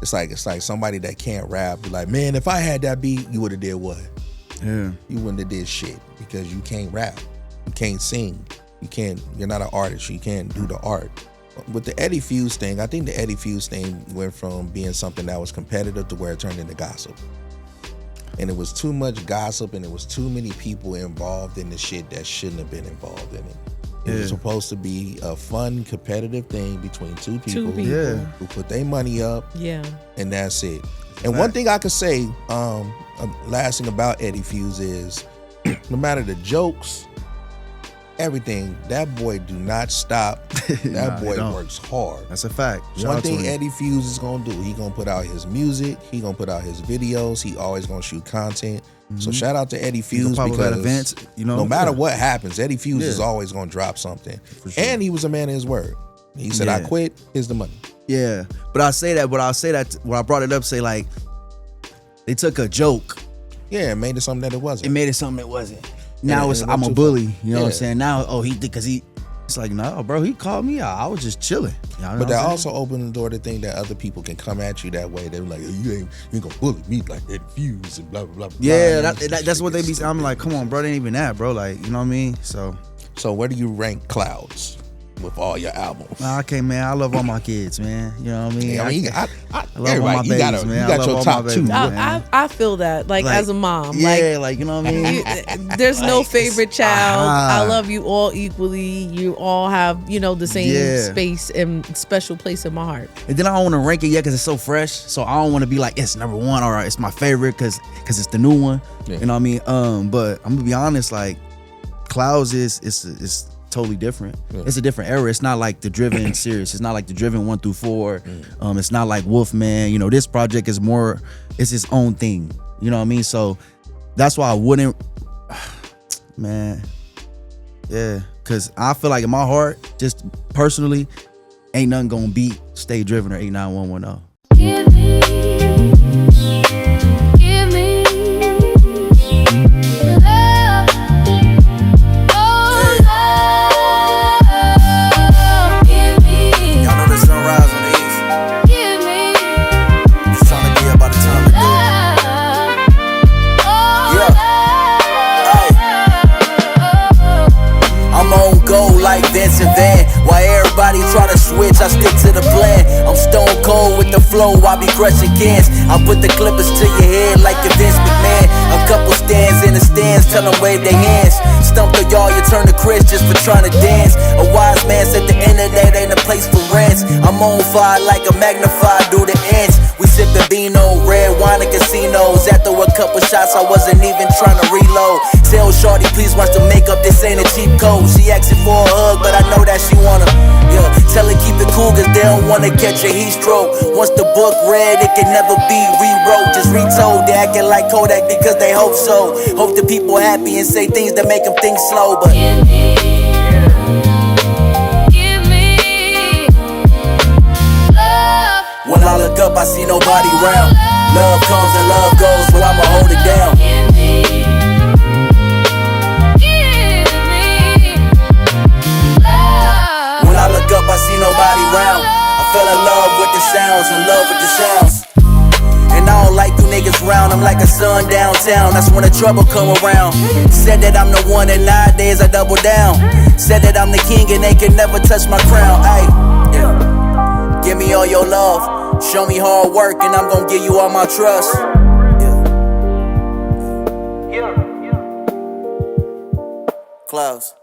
It's like somebody that can't rap be like, man, if I had that beat, you would have did what? Yeah. You wouldn't have did shit because you can't rap, you can't sing, you're not an artist, you can't do the art. With the Eddie Fuse thing, I think the Eddie Fuse thing went from being something that was competitive to where it turned into gossip. And it was too much gossip, and it was too many people involved in the shit that shouldn't have been involved in it. It was supposed to be a fun, competitive thing between two people who put their money up, and that's it. And one thing I could say, last thing about Eddie Fuse is, no matter the jokes, everything, that boy do not stop. That boy works hard. That's a fact. One thing Eddie Fuse is gonna do, he gonna put out his music, he gonna put out his videos, he always gonna shoot content. So shout out to Eddie Fuse because events, no matter what happens, Eddie Fuse is always gonna drop something. Sure. And he was a man of his word. He said, I quit, here's the money. Yeah. But I'll say that when I brought it up, say like, they took a joke. Yeah, and made it something that it wasn't. It made it something it wasn't. Now I'm a bully. You know what I'm saying? Now, it's like, no, bro, he called me out. I was just chilling. You know but that also opened the door to think that other people can come at you that way. They're like, you ain't gonna bully me like that Fuse and blah, blah, blah. Yeah, that's what they be saying. I'm like, come on, bro, they ain't even that, bro. Like, you know what I mean? So where do you rank Clouds with all your albums? Okay, man, I love all my kids, man. You know what I mean? Yeah, I love all my babies, man. You got your top two. I feel that, like as a mom. Yeah, like you know what I mean? There's no favorite child. I love you all equally. You all have, the same space and special place in my heart. And then I don't want to rank it yet because it's so fresh. So I don't want to be like, it's number one or it's my favorite because it's the new one. Yeah. You know what I mean? But I'm gonna be honest, like Clouds is totally different. Yeah. It's a different era. It's not like the Driven series. It's not like the Driven 1 through 4. It's not like Wolfman. This project is more, it's its own thing. You know what I mean? So that's why I wouldn't, man. Yeah. Cause I feel like in my heart, just personally, ain't nothing gonna beat Stay Driven or 89110. Give me like Vince and Van. While everybody try to switch, I stick to the plan. I'm stone cold with the flow, I be crushing cans. I put the clippers to your head like a Vince McMahon. A couple stands in the stands, tell them wave their hands. Stump the y'all, you turn to Chris just for trying to dance. A wise man said the internet ain't a place for rants. I'm on fire like a magnified through the ants. We sippin' Beano, red wine at casinos. After a couple shots, I wasn't even trying to reload. Tell shorty, please watch the makeup, this ain't a cheap code. She asking for a hug, but I know that she wanna. Yeah, tell her keep it cool, cause they don't wanna catch a heat stroke. Once the book read, it can never be rewrote. Just retold, they acting like Kodak because they hope so. Hope the people happy and say things that make them think slow, but when I look up, I see nobody round. Love comes and love goes, but I'ma hold it down. When I look up, I see nobody round. I fell in love with the sounds, in love with the sounds. And I don't like you niggas round, I'm like a son downtown. That's when the trouble come around. Said that I'm the one and nowadays I double down. Said that I'm the king and they can never touch my crown. Ay, yeah. Give me all your love, show me hard work and I'm gonna give you all my trust. Clouds.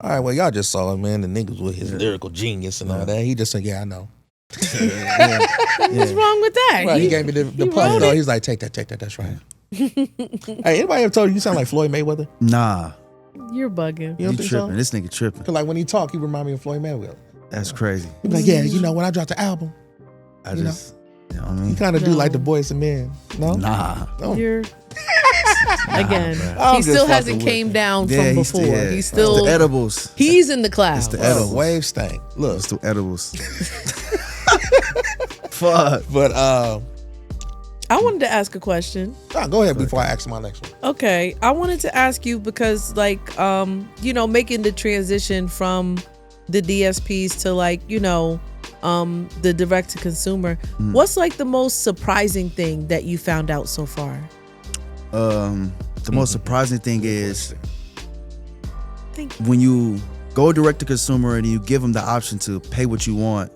All right, well, y'all just saw him, man. The niggas with his lyrical genius and all that. He just said, I know. What's wrong with that? Right, he gave me the puff, though. He's like, take that, that's right. Hey, anybody ever told you sound like Floyd Mayweather? Nah. You're bugging. You don't think tripping. So? This nigga tripping. Cause like when he talk, he remind me of Floyd Mayweather. That's crazy. He be like, yeah, when I dropped the album, you know what I mean? He kind of do like the Boys and Men. No? Nah. No. You're again. He still hasn't came down from before. He's still it's the edibles. He's in the clouds. It's the edibles. Wave stank. Look, it's the edibles. Fuck. But I wanted to ask a question. Go ahead before I ask my next one. Okay, I wanted to ask you because, like, making the transition from the DSPs to the direct to consumer. What's like the most surprising thing that you found out so far? The most surprising thing is when you go direct to consumer and you give them the option to pay what you want.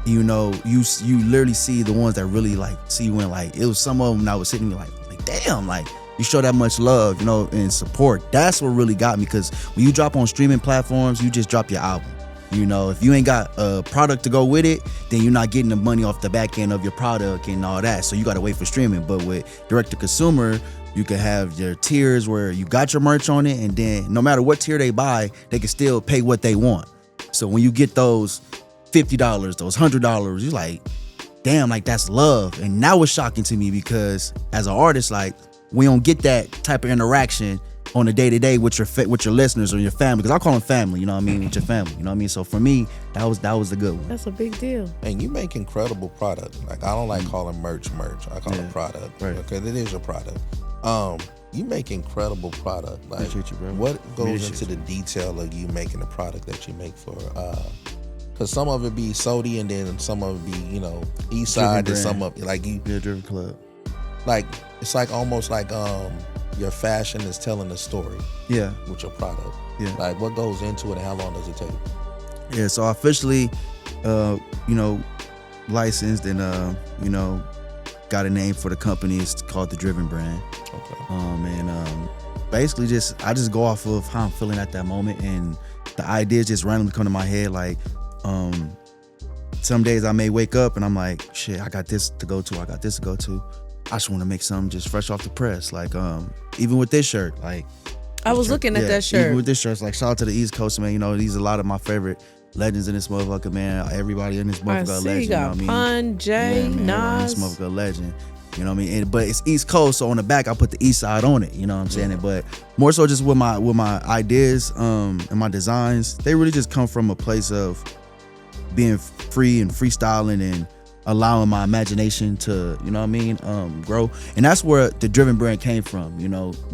You literally see the ones that really see you in. Like, it was some of them that was sitting me like damn, like you show that much love, and support. That's what really got me, because when you drop on streaming platforms, you just drop your album. You know, if you ain't got a product to go with it, then you're not getting the money off the back end of your product and all that. So you got to wait for streaming. But with direct to consumer, you can have your tiers where you got your merch on it, and then no matter what tier they buy, they can still pay what they want. So when you get those $50, those $100, you're like, damn, like that's love. And that was shocking to me because as an artist, like we don't get that type of interaction on a day-to-day with your listeners or your family, because I call them family, you know what I mean, with your family, you know what I mean. So for me, that was the good one. That's a big deal. And you make incredible product. Like I don't like calling merch. I call it product, right? Because it is your product. You make incredible product. Like Appreciate you, bro. what goes into the detail of you making the product that you make for? Because some of it be Sodi, and then some of it be Eastside, and some of it like you Driven Club. Like it's like almost like your fashion is telling a story. Yeah. With your product. Yeah. Like what goes into it and how long does it take? Yeah. So I officially, licensed and got a name for the company. It's called the Driven brand. Okay. Basically I just go off of how I'm feeling at that moment, and the ideas just randomly come to my head. Like some days I may wake up and I'm like, shit, I got this to go to. I just want to make something just fresh off the press. Like even with this shirt, like I was looking at that shirt. Even with this shirt, it's like shout out to the East Coast, man. These are a lot of my favorite legends in this motherfucker, man. Everybody in this motherfucker legend. You got Pun, Jay, Nas. This motherfucker legend. You know what I mean? But it's East Coast, so on the back I put the East Side on it. You know what I'm saying? But more so just with my ideas and my designs, they really just come from a place of being free and freestyling and allowing my imagination to, grow. And that's where the Driven brand came from.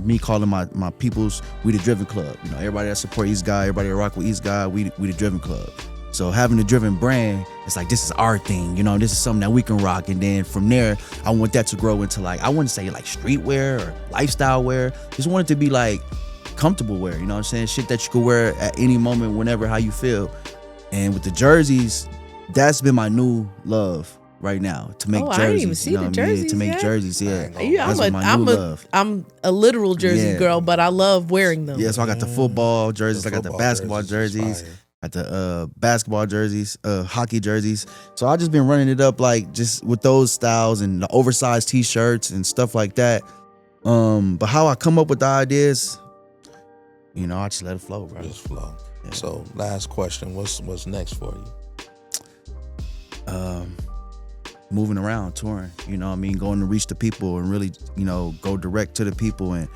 Me calling my peoples, we the Driven Club. Everybody that support Eastgawd, everybody that rock with Eastgawd, we the Driven Club. So having the Driven brand, it's like, this is our thing, this is something that we can rock. And then from there, I want that to grow into I wouldn't say streetwear or lifestyle wear. Just want it to be comfortable wear, you know what I'm saying? Shit that you could wear at any moment, whenever, how you feel. And with the jerseys, that's been my new love right now, to make jerseys. I didn't even see the jerseys to make yet. jerseys, yeah. I'm a literal jersey girl, but I love wearing them. Yeah, so I got the football jerseys, I got the basketball jerseys. Got the basketball jerseys, hockey jerseys. So I just been running it up just with those styles and the oversized t-shirts and stuff like that. But how I come up with the ideas, I just let it flow, bro. Just flow. Yeah. So last question, what's next for you? Moving around, touring, going to reach the people and really, go direct to the people and,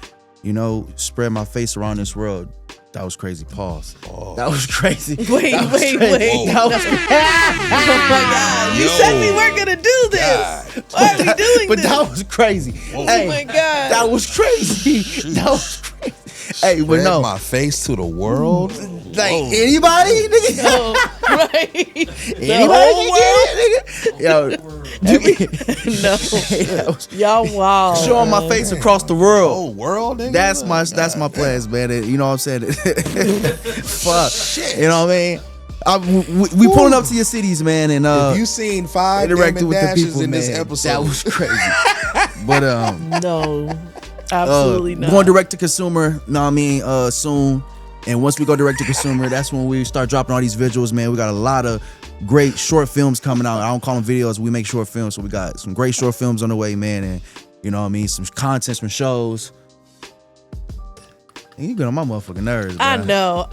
spread my face around this world. That was crazy. Pause. Oh. That was crazy. Wait. That was crazy. Oh my God. You said we weren't going to do this. Why are we doing but this? That was crazy. Oh hey, my God. That was crazy. That was crazy. Hey, but no. My face to the world? Anybody, nigga? No, right. Anybody can get it, nigga? Yo. Y'all wild. Showing my face across the world. Whole world, nigga? That's my plans, man. You know what I'm saying? Fuck. Shit. You know what I mean? We pulling up to your cities, man, and if you seen 5 interacting with the dashes people in man, this episode, that was crazy. But no, absolutely not. Going direct to consumer, know what I mean? Soon. And once we go direct to consumer, that's when we start dropping all these visuals, man. We got a lot of great short films coming out. I don't call them videos. We make short films. So we got some great short films on the way, man. And you know what I mean? Some content, some shows. You get on my motherfucking nerves, bro. I know.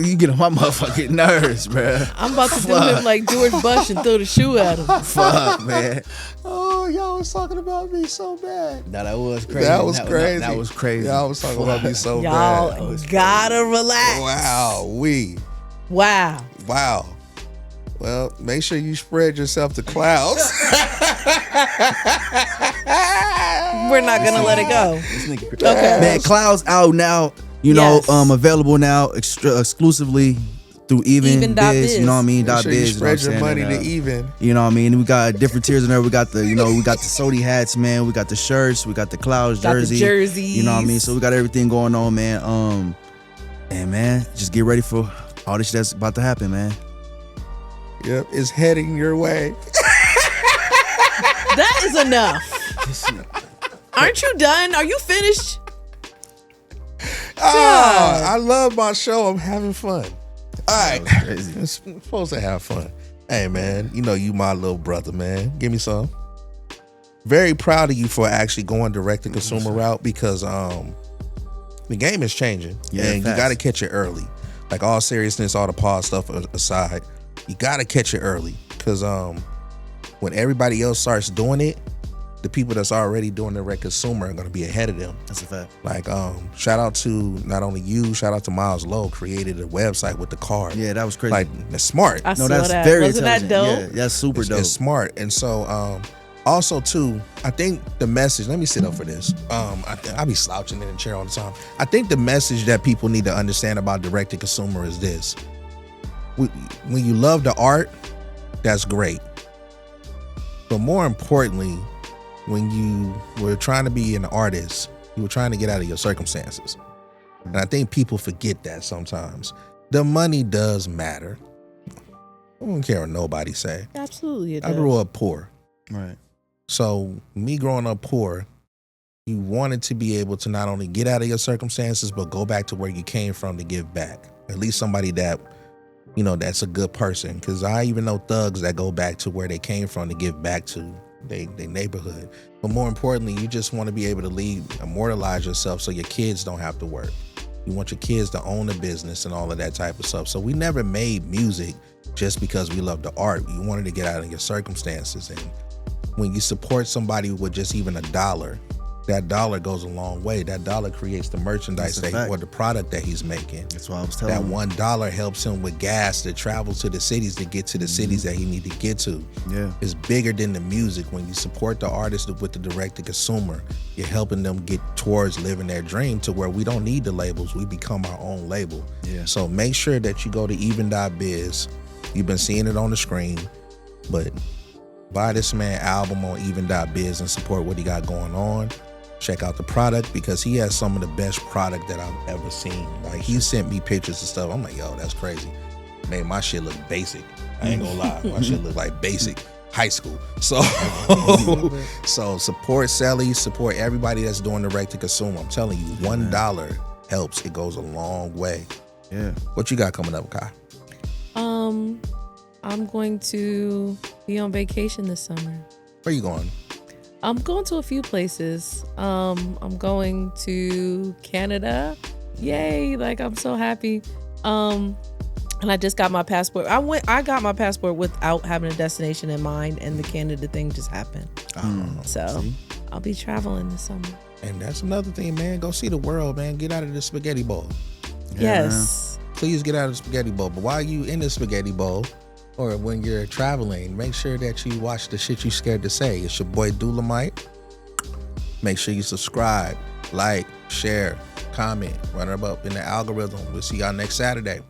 You get on my motherfucking nerves, bro. I'm about to do him like George Bush and throw the shoe at him. Fuck, man. Oh, y'all was talking about me so bad. No, that was crazy. That was crazy. That was crazy. Y'all was talking about me so y'all bad. Y'all gotta relax. Wow. Wow. Well, make sure you spread yourself to clouds. We're not gonna let it go. Okay. Man, Clouds out now. Available now exclusively through Even Biz. You know what I mean? Make sure you .biz. spread your money to Even. You know what I mean? We got different tiers in there. We got the, we got the Sodi hats, man. We got the shirts. We got the Clouds jersey. The jerseys. You know what I mean? So we got everything going on, man. And man, just get ready for all this shit that's about to happen, man. Yep, it's heading your way. That is enough. Aren't you done? Are you finished? I love my show. I'm having fun. All right. It's supposed to have fun. Hey, man, you know you my little brother, man. Give me some. Very proud of you for actually going direct-to-consumer route because the game is changing. Yeah, and fast. you got to catch it early. Like, all seriousness, all the pause stuff aside, you got to catch it early because when everybody else starts doing it, the people that's already doing direct consumer are going to be ahead of them. That's a fact. Like, shout out to not only you, shout out to Miles Lowe, created a website with the card. Yeah, that was crazy. Like, that's smart. I saw that. very Wasn't that intelligent. dope? Yeah, that's super dope. It's smart. And so, also too, I think the message, let me sit up for this. I be slouching in the chair all the time. I think the message that people need to understand about direct to consumer is this. When you love the art, that's great. But more importantly, when you were trying to be an artist, you were trying to get out of your circumstances. And I think people forget that sometimes. The money does matter. I don't care what nobody say. Absolutely, it I does. grew up poor. Right. So me growing up poor, you wanted to be able to not only get out of your circumstances, but go back to where you came from to give back. At least somebody that, you know, that's a good person. Because I even know thugs that go back to where they came from to give back to their neighborhood. But more importantly, you just want to be able to immortalize yourself so your kids don't have to work. You want your kids to own a business and all of that type of stuff. So we never made music just because we love the art. You wanted to get out of your circumstances. And when you support somebody with just even $1, that dollar goes a long way. That dollar creates the merchandise or the product that he's making. That's what I was telling that you. $1 helps him with gas to travel to the cities to get to the cities that he need to get to. Yeah. It's bigger than the music. When you support the artist with the direct to consumer, you're helping them get towards living their dream to where we don't need the labels. We become our own label. Yeah. So make sure that you go to even.biz. You've been seeing it on the screen, but buy this man album on even.biz and support what he got going on. Check out the product because he has some of the best product that I've ever seen. Like, he sent me pictures and stuff. I'm like, yo, that's crazy. Made my shit look basic. I ain't gonna lie. My shit look like basic high school. So, so support Seli, support everybody that's doing direct to consume. I'm telling you, $1 helps. It goes a long way. Yeah. What you got coming up, Kai? I'm going to be on vacation this summer. Where you going? I'm going to a few places. I'm going to Canada. Yay, like I'm so happy. And I just got my passport. I got my passport without having a destination in mind, and the Canada thing just happened. So I'll be traveling this summer. And that's another thing, man. Go see the world, man. Get out of the spaghetti bowl. Yes. Please get out of the spaghetti bowl. But while you in the spaghetti bowl, or when you're traveling, make sure that you watch the shit you scared to say. It's your boy Dula-Mite. Make sure you subscribe, like, share, comment, run it up in the algorithm. We'll see y'all next Saturday.